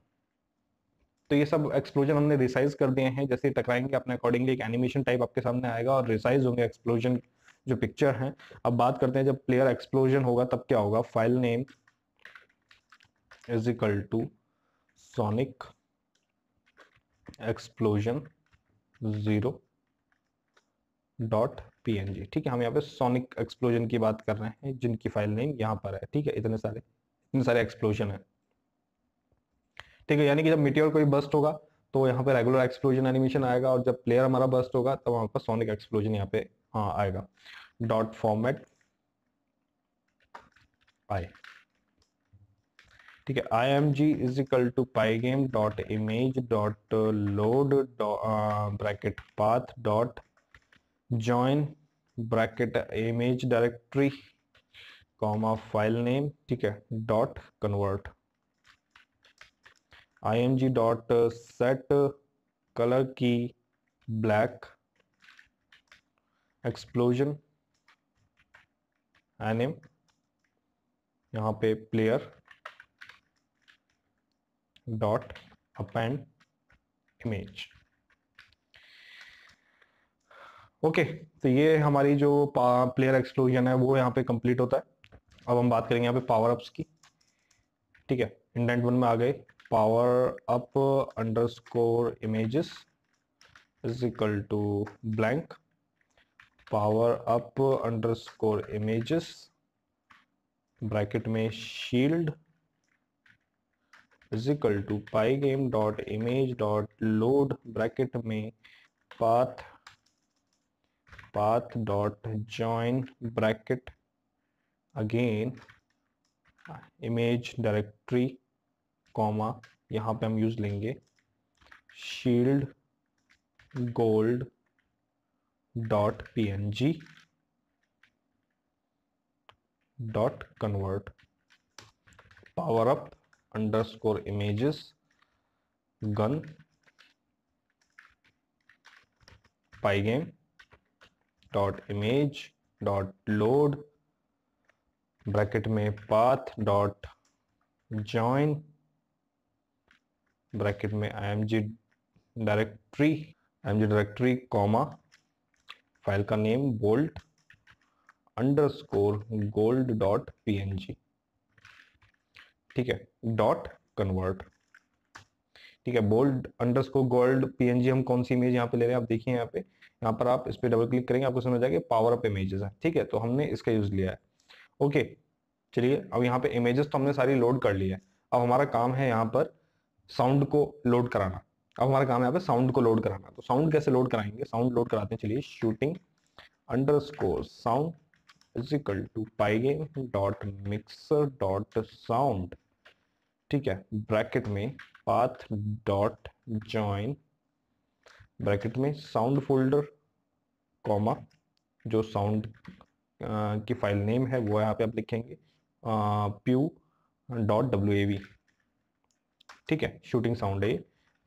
Speaker 1: तो ये सब एक्सप्लोजन हमने रिसाइज कर दिए हैं, जैसे टकराएंगे अपने अकॉर्डिंगली एक एनिमेशन टाइप आपके सामने आएगा और रिसाइज होंगे एक्सप्लोजन जो पिक्चर है। अब बात करते हैं जब प्लेयर एक्सप्लोजन होगा तब क्या होगा। File name is equal to sonic explosion 0.png। ठीक है, हम यहाँ पे सोनिक एक्सप्लोजन की बात कर रहे हैं जिनकी फाइल नेम यहाँ पर है। ठीक है, इतने सारे एक्सप्लोजन है। ठीक है, यानी कि जब मीटियोर कोई बस्ट होगा तो यहाँ पे रेगुलर एक्सप्लोजन एनिमेशन आएगा, और जब प्लेयर हमारा बस्ट होगा तब वहां पर सोनिक एक्सप्लोजन यहाँ पे आएगा। Dot format I. ठीक है, img is equal to pygame dot image dot load bracket path dot join bracket image directory comma file name. ठीक है, dot convert img dot set colour key black explosion anim, यहाँ पे player dot append image. Okay, तो ये हमारी जो player explosion है वो यहाँ पे कंप्लीट होता है। अब हम बात करेंगे यहाँ पे पावर अप्स की। ठीक है, इंडेंट 1 में आ गए power up underscore images is equal to blank power up underscore images bracket में shield is equal to pygame dot image dot load bracket में path dot join bracket again image directory comma यहाँ पे हम use लेंगे shield gold dot png dot convert power up underscore images gun pygame dot image dot load bracket में path dot join bracket में img directory comma file का name bolt underscore gold dot png। ठीक है, dot convert. ठीक है, bold underscore gold png हम कौन सी image यहाँ पे ले रहे हैं आप देखिए, यहाँ पर आप इस पे डबल क्लिक करेंगे आपको समझ जाएगा पावर अप इमेजेस है। ठीक है, तो हमने इसका यूज लिया है। ओके, चलिए अब यहाँ पे इमेजेस तो हमने सारी लोड कर ली है। अब हमारा काम है यहाँ पर साउंड को लोड कराना। अब हमारा काम है यहाँ पे साउंड को लोड कराना। तो साउंड कैसे लोड कराएंगे, साउंड लोड कराते हैं। चलिए, shooting underscore sound is equal to pygame dot mixer dot sound. ठीक है, ब्रैकेट में पाथ डॉट जॉइन ब्रैकेट में साउंड फोल्डर कॉमा जो साउंड की फाइल नेम है वो यहाँ पे आप लिखेंगे प्यू डॉट wav। ठीक है, शूटिंग साउंड है।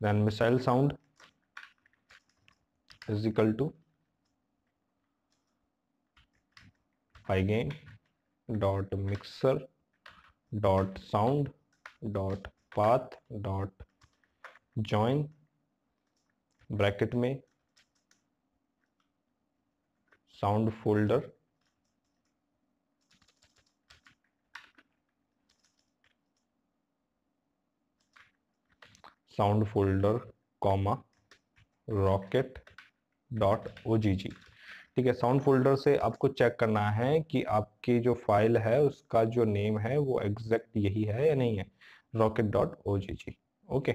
Speaker 1: Then missile sound is equal to pygame dot mixer dot sound dot path dot join bracket में sound folder comma rocket dot ogg। ठीक है, साउंड फोल्डर से आपको चेक करना है कि आपकी जो फाइल है उसका जो नेम है वो एग्जैक्ट यही है या नहीं है, rocket dot ogg। Okay,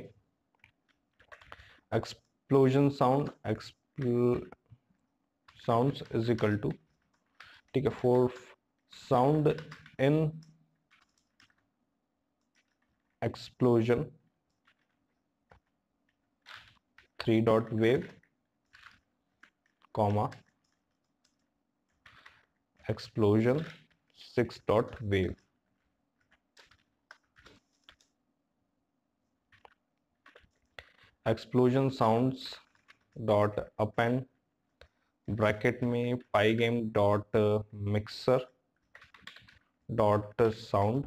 Speaker 1: explosion sound is equal to, ठीक है, for sound in explosion 3 dot wave comma explosion 6 dot wave. Explosion sounds dot append bracket में pygame dot mixer dot sound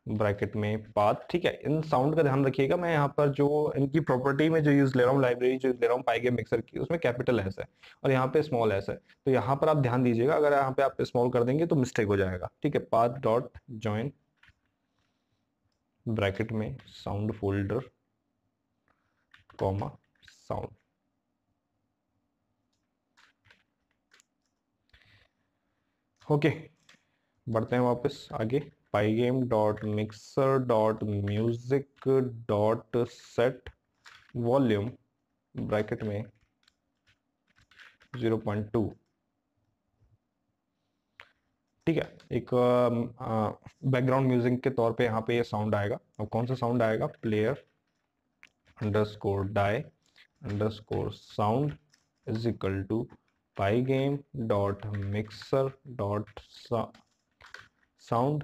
Speaker 1: bracket में path, ठीक है। इन sound का ध्यान रखिएगा, मैं यहाँ पर जो इनकी प्रॉपर्टी में जो यूज ले रहा हूँ, लाइब्रेरी जो ले रहा हूँ पाइगेम मिक्सर की, उसमें कैपिटल एस है और यहाँ पे स्मॉल एस है, तो यहाँ पर आप ध्यान दीजिएगा, अगर यहाँ पे आप स्मॉल कर देंगे तो मिस्टेक हो जाएगा, ठीक है। पाथ डॉट ज्वाइन ब्रैकेट में sound folder comma sound. Okay, बढ़ते हैं वापस आगे। Pygame dot mixer dot music dot set volume bracket में 0.2, ठीक है। एक बैकग्राउंड म्यूजिक के तौर पे यहाँ पे ये साउंड आएगा। अब कौन सा साउंड आएगा? Player underscore die underscore sound is equal to pygame dot mixer dot sound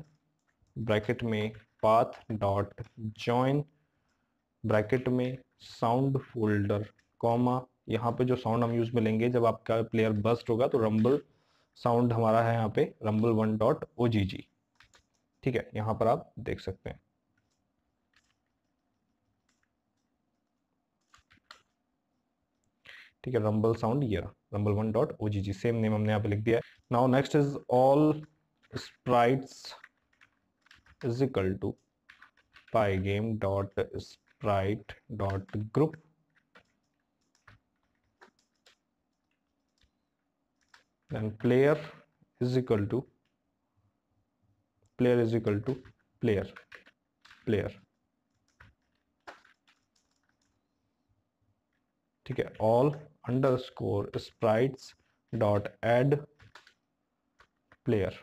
Speaker 1: bracket में पाथ डॉट जॉइन ब्रैकेट में साउंड फोल्डर कॉमा, यहाँ पे जो साउंड हम यूज में लेंगे जब आपका प्लेयर बस्ट होगा तो रंबल साउंड हमारा है यहाँ पे rumble1 डॉट ogg, ठीक है। यहाँ पर आप देख सकते हैं, ठीक है। रंबल साउंड ये rumble1 dot ogg, same name हमने यहाँ पे लिख दिया है। Now next is all sprites is equal to pygame dot sprite dot group, then player is equal to player is equal to player, ठीक है। all underscore sprites dot add player,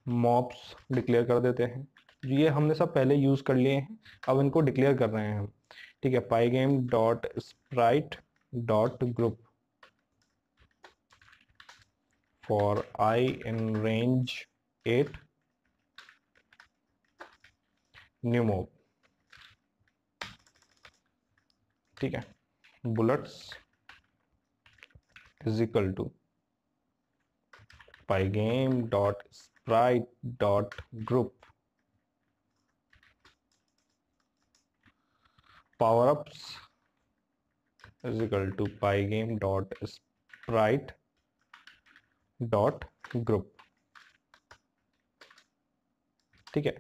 Speaker 1: mobs declare कर देते हैं। ये हमने सब पहले use कर लिए हैं, अब इनको डिक्लेयर कर रहे हैं हम, ठीक है। Pygame dot sprite dot group for I in range 8 new mob, ठीक है। Bullets is equal to pygame dot sprite dot group power ups is equal to pygame dot sprite dot group, ठीक है।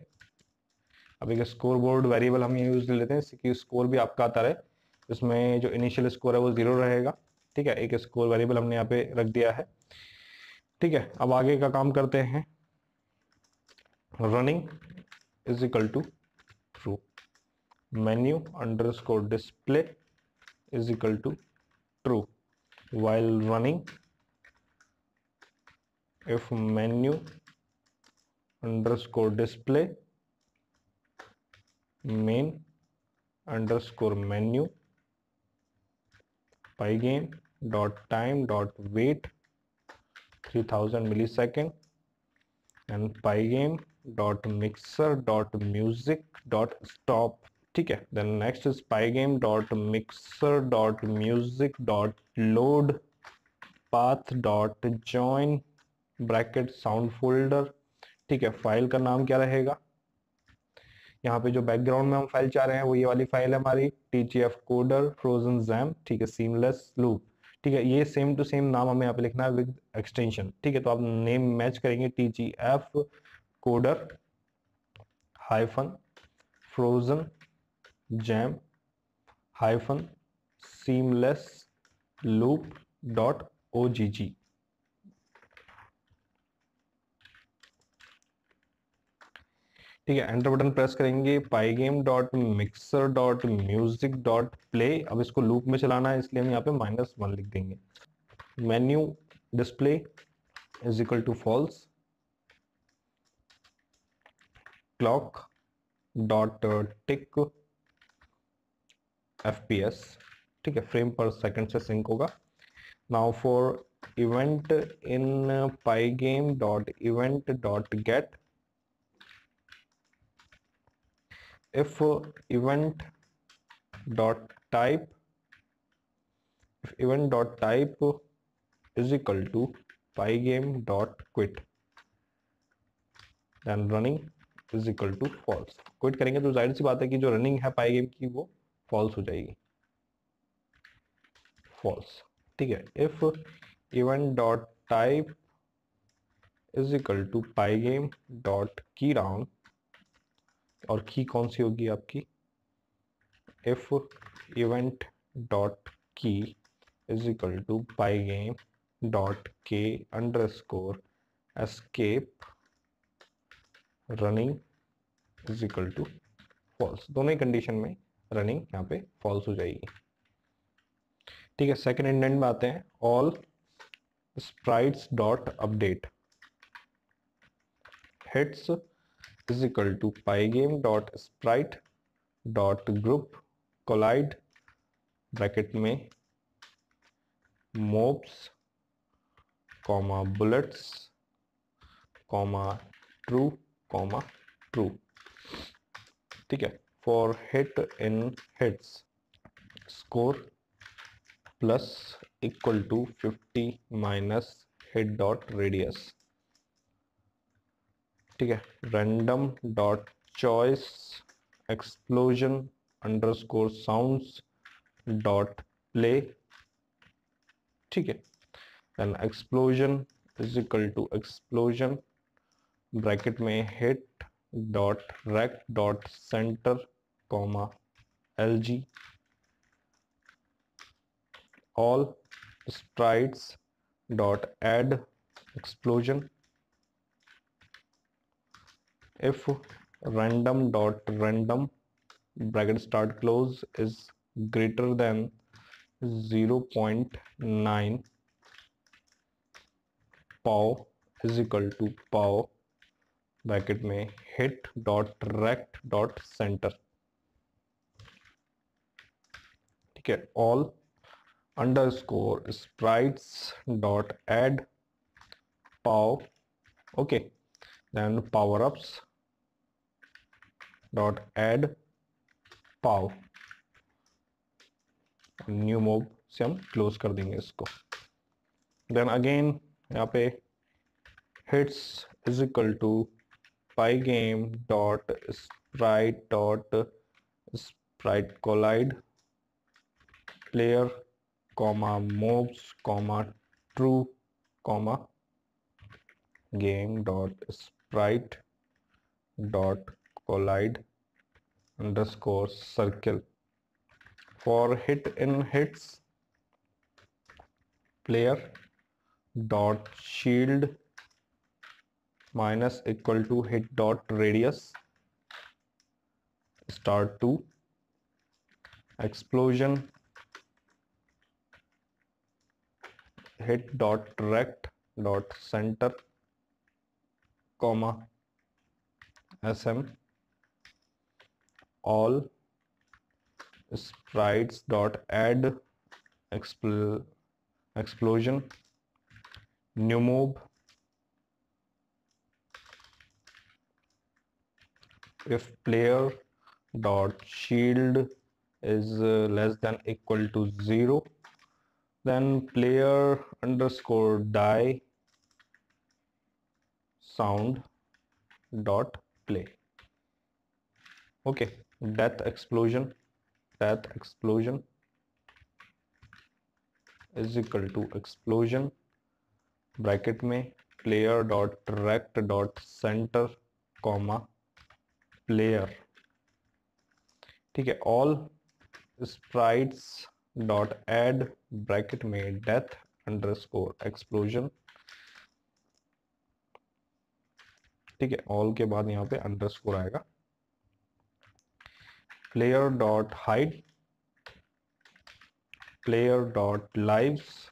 Speaker 1: अब एक स्कोर बोर्ड वेरिएबल हम ये use ले लेते हैं, कि स्कोर भी आपका आता रहे, इसमें जो इनिशियल स्कोर है वो 0 रहेगा, ठीक है। एक स्कोर वेरिएबल हमने यहाँ पे रख दिया है, ठीक है। अब आगे का काम करते हैं। Running is equal to true, menu underscore display is equal to true, while running if menu underscore display main underscore menu pygame dot time dot wait 3000 millisecond and pygame dot mixer dot music dot stop, ठीक है। then next is pygame dot mixer dot music dot load path dot join bracket sound folder, ठीक है। File का नाम क्या रहेगा? यहाँ पे जो बैकग्राउंड में हम फाइल चाह रहे हैं वो ये वाली फाइल है हमारी TGF कोडर फ्रोजन जैम, ठीक है। सीमलेस लूप, ठीक है। ये सेम टू सेम नाम हमें यहाँ पे लिखना है विद एक्सटेंशन, ठीक है। तो आप नेम मैच करेंगे TGF coder hyphen frozen jam hyphen seamless loop dot OGG, ठीक है। एंटर बटन प्रेस करेंगे। Pygame dot mixer dot music dot play, अब इसको लूप में चलाना है इसलिए हम यहाँ पे -1 लिख देंगे। Menu display is equal to false, clock dot tick FPS, ठीक है। फ्रेम पर सेकंड से सिंक होगा। Now for event in pygame dot event dot get, if event dot type is equal to pygame.quit, then running is equal to false. Quit करेंगे तो जाहिर सी बात है कि जो रनिंग है पाई गेम की वो फॉल्स हो जाएगी, फॉल्स। ठीक है, if event dot type is equal to pygame dot key राउंड, और की कौन सी होगी आपकी, if event dot key is equal to pygame dot K underscore escape running is equal to false. दोनों ही कंडीशन में रनिंग यहाँ पे फॉल्स हो जाएगी। ठीक है, सेकंड इंडेंट में आते हैं, all sprites dot update hits is equal to pygame dot sprite dot group collide bracket में mobs comma bullets comma true comma true. ठीक है, for hit in hits score plus equal to 50 minus hit dot radius. ठीक है, random dot choice explosion underscore sounds dot play. ठीक है, then explosion is equal to explosion bracket में hit dot rect dot centre comma LG, all sprites dot add explosion if random dot random bracket start close is greater than 0.9 pow is equal to pow bracket में hit dot rect dot center। ठीक है, all underscore sprites dot add pow, okay, then power ups dot add pow, new mob से हम close कर देंगे इसको। Then again यहाँ पे hits is equal to pygame dot sprite collide player comma mobs comma true comma game dot sprite dot collide underscore circle. For hit in hits player dot shield minus equal to hit dot radius start to explosion hit dot rect dot center comma SM, all sprites dot add explosion new mob if player dot shield is less than equal to 0, then player underscore die sound dot play। okay, death explosion is equal to explosion ब्रैकेट में player dot rect dot center comma player. ठीक है, all sprites dot add bracket में death underscore explosion. ठीक है, all के बाद यहाँ पे अंडरस्कोर आएगा। Player dot hide player dot lives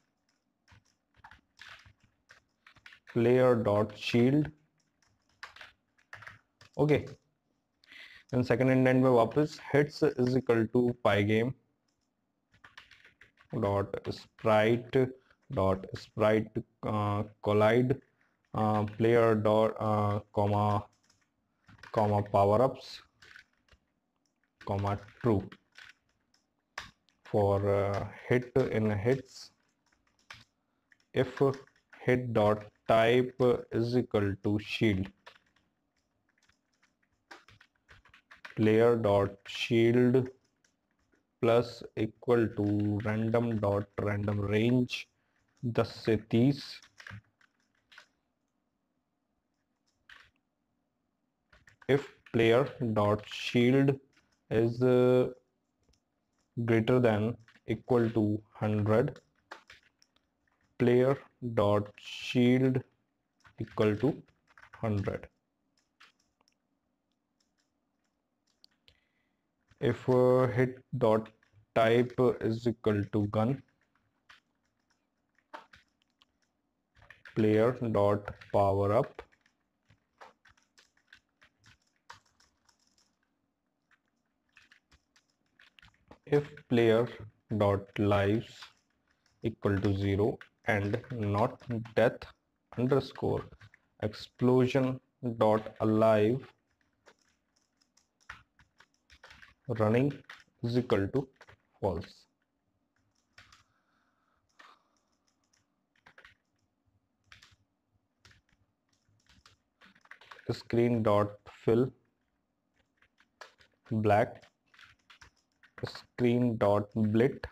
Speaker 1: player dot shield. Okay, then second indent में वापस hits is equal to pygame dot sprite collide player dot comma power ups comma true for hit in hits if hit dot type is equal to shield, player dot shield plus equal to random dot random range 10 से 30, if player dot shield is greater than equal to 100, player dot shield equal to 100. If hit dot type is equal to gun, player dot power up if player dot lives equal to 0 and not death underscore explosion dot alive running is equal to false. Screen dot fill black, screen dot blit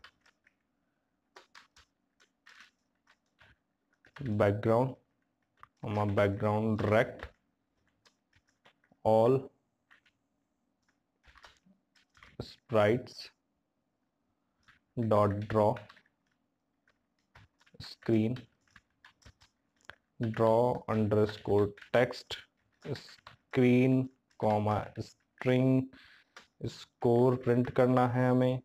Speaker 1: background background rect all sprites dot draw screen draw underscore text screen comma string score print करना है हमें,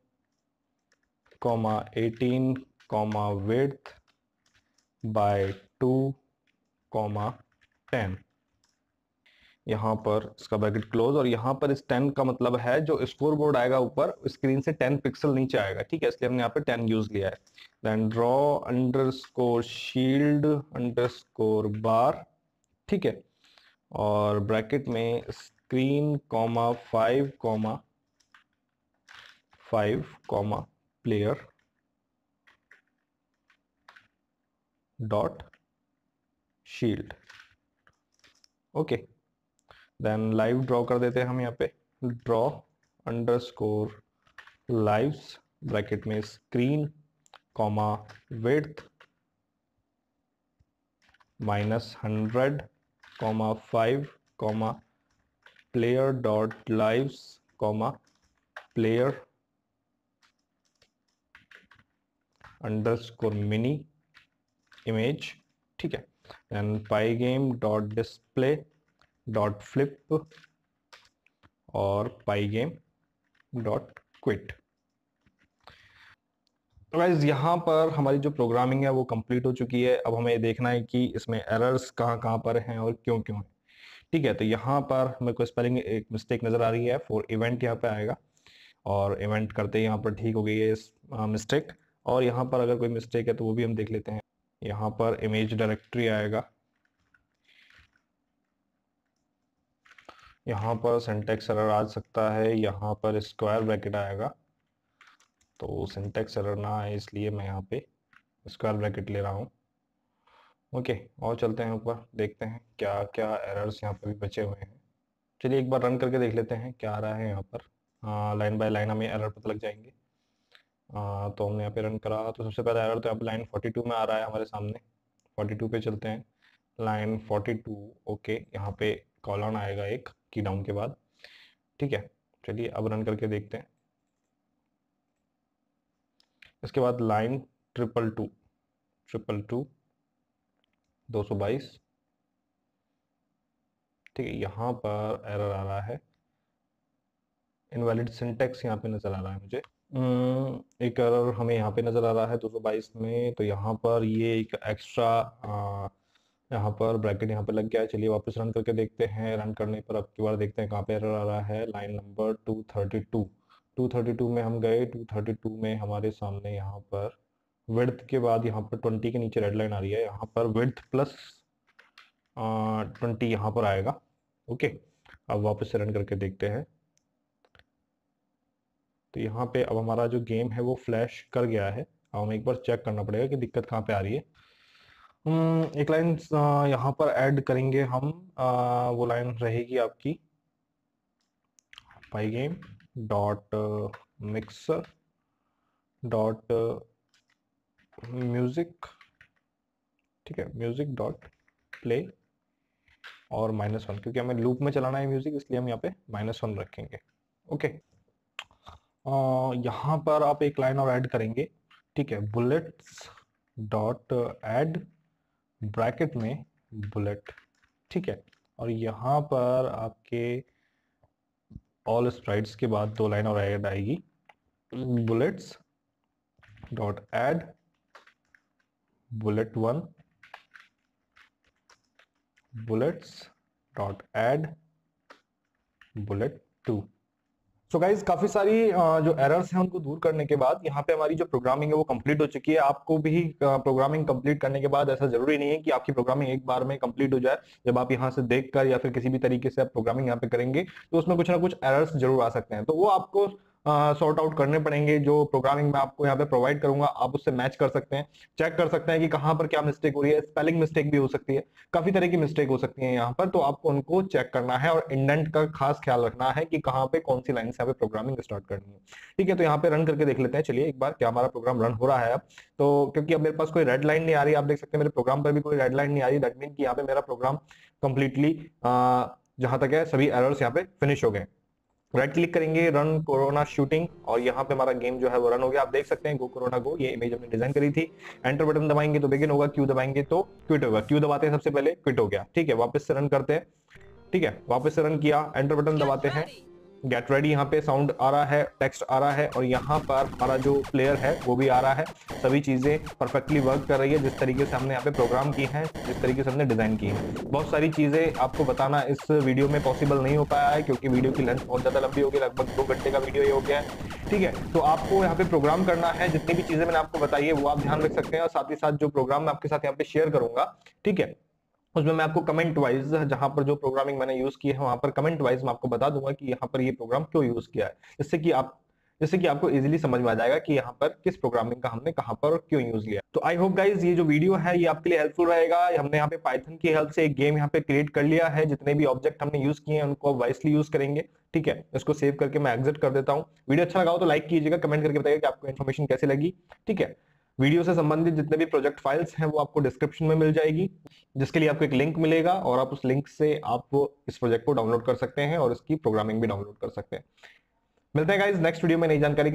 Speaker 1: comma 18 comma width by 2 comma 10, यहाँ पर इसका bracket close. और यहाँ पर इस 10 का मतलब है जो स्कोर बोर्ड आएगा ऊपर स्क्रीन से 10 पिक्सल नीचे आएगा, ठीक है, इसलिए हमने यहाँ पे 10 यूज लिया है। Then draw underscore shield underscore bar, ठीक है, और ब्रैकेट में screen comma 5 comma player dot shield. Okay, then live draw कर देते हैं हम यहाँ पे, ड्रॉ अंडरस्कोर लाइव्स ब्रैकेट में screen comma width -100 comma 5 comma player dot lives comma player underscore mini image, ठीक है, then pygame dot display dot flip और पाईगेम डॉट क्विट। तो गाइस यहाँ पर हमारी जो प्रोग्रामिंग है वो कंप्लीट हो चुकी है। अब हमें देखना है कि इसमें एरर्स कहाँ कहाँ पर हैं और क्यों क्यों है, ठीक है। तो यहाँ पर मेरे को स्पेलिंग एक मिस्टेक नजर आ रही है, फॉर इवेंट यहाँ पे आएगा और इवेंट करते ही यहाँ पर ठीक हो गई है इस मिस्टेक। और यहाँ पर अगर कोई मिस्टेक है तो वो भी हम देख लेते हैं। यहाँ पर इमेज डायरेक्टरी आएगा, यहाँ पर सिंटैक्स एरर आ सकता है, यहाँ पर स्क्वायर ब्रैकेट आएगा, तो सिंटैक्स एरर ना आए इसलिए मैं यहाँ पे स्क्वायर ब्रैकेट ले रहा हूँ। ओके, और चलते हैं ऊपर, देखते हैं क्या क्या एरर्स यहाँ पे भी बचे हुए हैं। चलिए एक बार रन करके देख लेते हैं क्या आ रहा है यहाँ पर। लाइन बाय लाइन हमें एरर पता लग जाएंगे। तो हमने यहाँ पे रन करा तो सबसे पहला एरर तो यहाँ पे लाइन 42 में आ रहा है हमारे सामने। 42 पे चलते हैं, लाइन 42। ओके, यहाँ पे कॉलन आएगा एक की डाउन के बाद, ठीक है। चलिए अब रन करके देखते हैं। इसके बाद लाइन 222 222, ठीक है, यहाँ पर एरर आ रहा है, इनवैलिड सिंटैक्स यहाँ पे नजर आ रहा है मुझे। एक एरर हमें यहाँ पे नजर आ रहा है 222 में, तो यहाँ पर ये एक एक्स्ट्रा यहाँ पर ब्रैकेट यहाँ पे लग गया है। चलिए वापस रन करके देखते हैं। रन करने पर अब की बार देखते हैं कहाँ पे एरर आ रहा है। लाइन नंबर 232 में हम गए, 232 में हमारे सामने यहाँ पर विड्थ के बाद यहाँ पर 20 के नीचे रेड लाइन आ रही है, यहाँ पर विड्थ प्लस 20 यहाँ पर आएगा। ओके, अब वापस से रन करके देखते हैं। तो यहाँ पे अब हमारा जो गेम है वो फ्लैश कर गया है। अब हमें एक बार चेक करना पड़ेगा कि दिक्कत कहाँ पे आ रही है। एक लाइन यहाँ पर ऐड करेंगे हम, वो लाइन रहेगी आपकी pygame dot mixer dot music, ठीक है, म्यूजिक डॉट प्ले और -1, क्योंकि हमें लूप में चलाना है म्यूजिक, इसलिए हम यहाँ पे -1 रखेंगे। ओके, यहाँ पर आप एक लाइन और ऐड करेंगे, ठीक है, बुलेट्स डॉट ऐड ब्रैकेट में बुलेट, ठीक है, और यहाँ पर आपके ऑल स्प्राइट्स के बाद 2 लाइन और ऐड आएगी, bullets dot add bullet 1 bullets dot add bullet 2। So guys काफी सारी जो एरर्स हैं उनको दूर करने के बाद यहाँ पे हमारी जो प्रोग्रामिंग है वो कंप्लीट हो चुकी है। आपको भी प्रोग्रामिंग कंप्लीट करने के बाद ऐसा जरूरी नहीं है कि आपकी प्रोग्रामिंग एक बार में कंप्लीट हो जाए। जब आप यहाँ से देखकर या फिर किसी भी तरीके से आप प्रोग्रामिंग यहाँ पे करेंगे तो उसमें कुछ ना कुछ एरर्स जरूर आ सकते हैं, तो वो आपको सॉर्ट आउट करने पड़ेंगे। जो प्रोग्रामिंग मैं आपको यहाँ पे प्रोवाइड करूंगा आप उससे मैच कर सकते हैं, चेक कर सकते हैं कि कहाँ पर क्या मिस्टेक हो रही है। स्पेलिंग मिस्टेक भी हो सकती है, काफी तरह की मिस्टेक हो सकती है यहाँ पर, तो आपको उनको चेक करना है और इंडेंट का खास ख्याल रखना है कि कहाँ पे कौन सी लाइन से यहाँ पे प्रोग्रामिंग स्टार्ट करनी है। ठीक है, तो यहाँ पे रन करके देख लेते हैं, चलिए एक बार क्या हमारा प्रोग्राम रन हो रहा है अब। तो क्योंकि अब मेरे पास कोई रेड लाइन नहीं आ रही, आप देख सकते हैं मेरे प्रोग्राम पर भी कोई रेड लाइन नहीं आ रही, दैट मीन कि यहाँ पे मेरा प्रोग्राम कंप्लीटली जहां तक है सभी एरर्स यहाँ पे फिनिश हो गए। राइट क्लिक करेंगे, रन कोरोना शूटिंग, और यहाँ पे हमारा गेम जो है वो रन हो गया। आप देख सकते हैं गो कोरोना गो, ये इमेज हमने डिजाइन करी थी। एंटर बटन दबाएंगे तो बिगिन होगा, क्यू दबाएंगे तो क्विट होगा। क्यू दबाते हैं सबसे पहले, क्विट हो गया। ठीक है, वापस से रन करते हैं। ठीक है, वापस से रन किया, एंटर बटन दबाते हैं, गेट रेडी, यहाँ पे साउंड आ रहा है, टेक्स्ट आ रहा है, और यहाँ पर हमारा जो प्लेयर है वो भी आ रहा है। सभी चीजें परफेक्टली वर्क कर रही है जिस तरीके से हमने यहाँ पे प्रोग्राम की है, जिस तरीके से हमने डिजाइन की है। बहुत सारी चीजें आपको बताना इस वीडियो में पॉसिबल नहीं हो पाया है क्योंकि वीडियो की लेंथ बहुत ज्यादा लंबी हो गई, लगभग 2 घंटे का वीडियो ये हो गया है। ठीक है, तो आपको यहाँ पे प्रोग्राम करना है, जितनी भी चीजें मैंने आपको बताई है वो आप ध्यान रख सकते हैं, और साथ ही साथ जो प्रोग्राम मैं आपके साथ यहाँ पे शेयर करूंगा, ठीक है, उसमें मैं आपको कमेंट वाइज, जहां पर जो प्रोग्रामिंग मैंने यूज की है वहां पर कमेंट वाइज मैं आपको बता दूंगा कि यहाँ पर ये प्रोग्राम क्यों यूज किया है, जिससे कि आपको इजीली समझ में आ जाएगा कि यहाँ पर किस प्रोग्रामिंग का हमने कहां पर और क्यों यूज लिया। तो आई होप गाइज ये जो वीडियो है ये आपके लिए हेल्पफुल रहेगा। हमने यहाँ पे पाइथन की हेल्प से एक गेम यहाँ पे क्रिएट कर लिया है। जितने भी ऑब्जेक्ट हमने यूज किए हैं उनको वाइसली यूज करेंगे। ठीक है, इसको सेव करके मैं एग्जिट कर देता हूँ। वीडियो अच्छा लगा हो तो लाइक कीजिएगा, कमेंट करके बताइएगा कि आपको इन्फॉर्मेशन कैसी लगी। ठीक है, वीडियो से संबंधित जितने भी प्रोजेक्ट फाइल्स हैं वो आपको डिस्क्रिप्शन में मिल जाएगी, जिसके लिए आपको एक लिंक मिलेगा और आप उस लिंक से आप इस प्रोजेक्ट को डाउनलोड कर सकते हैं और इसकी प्रोग्रामिंग भी डाउनलोड कर सकते हैं। मिलते हैं गाइस नेक्स्ट वीडियो में नई जानकारी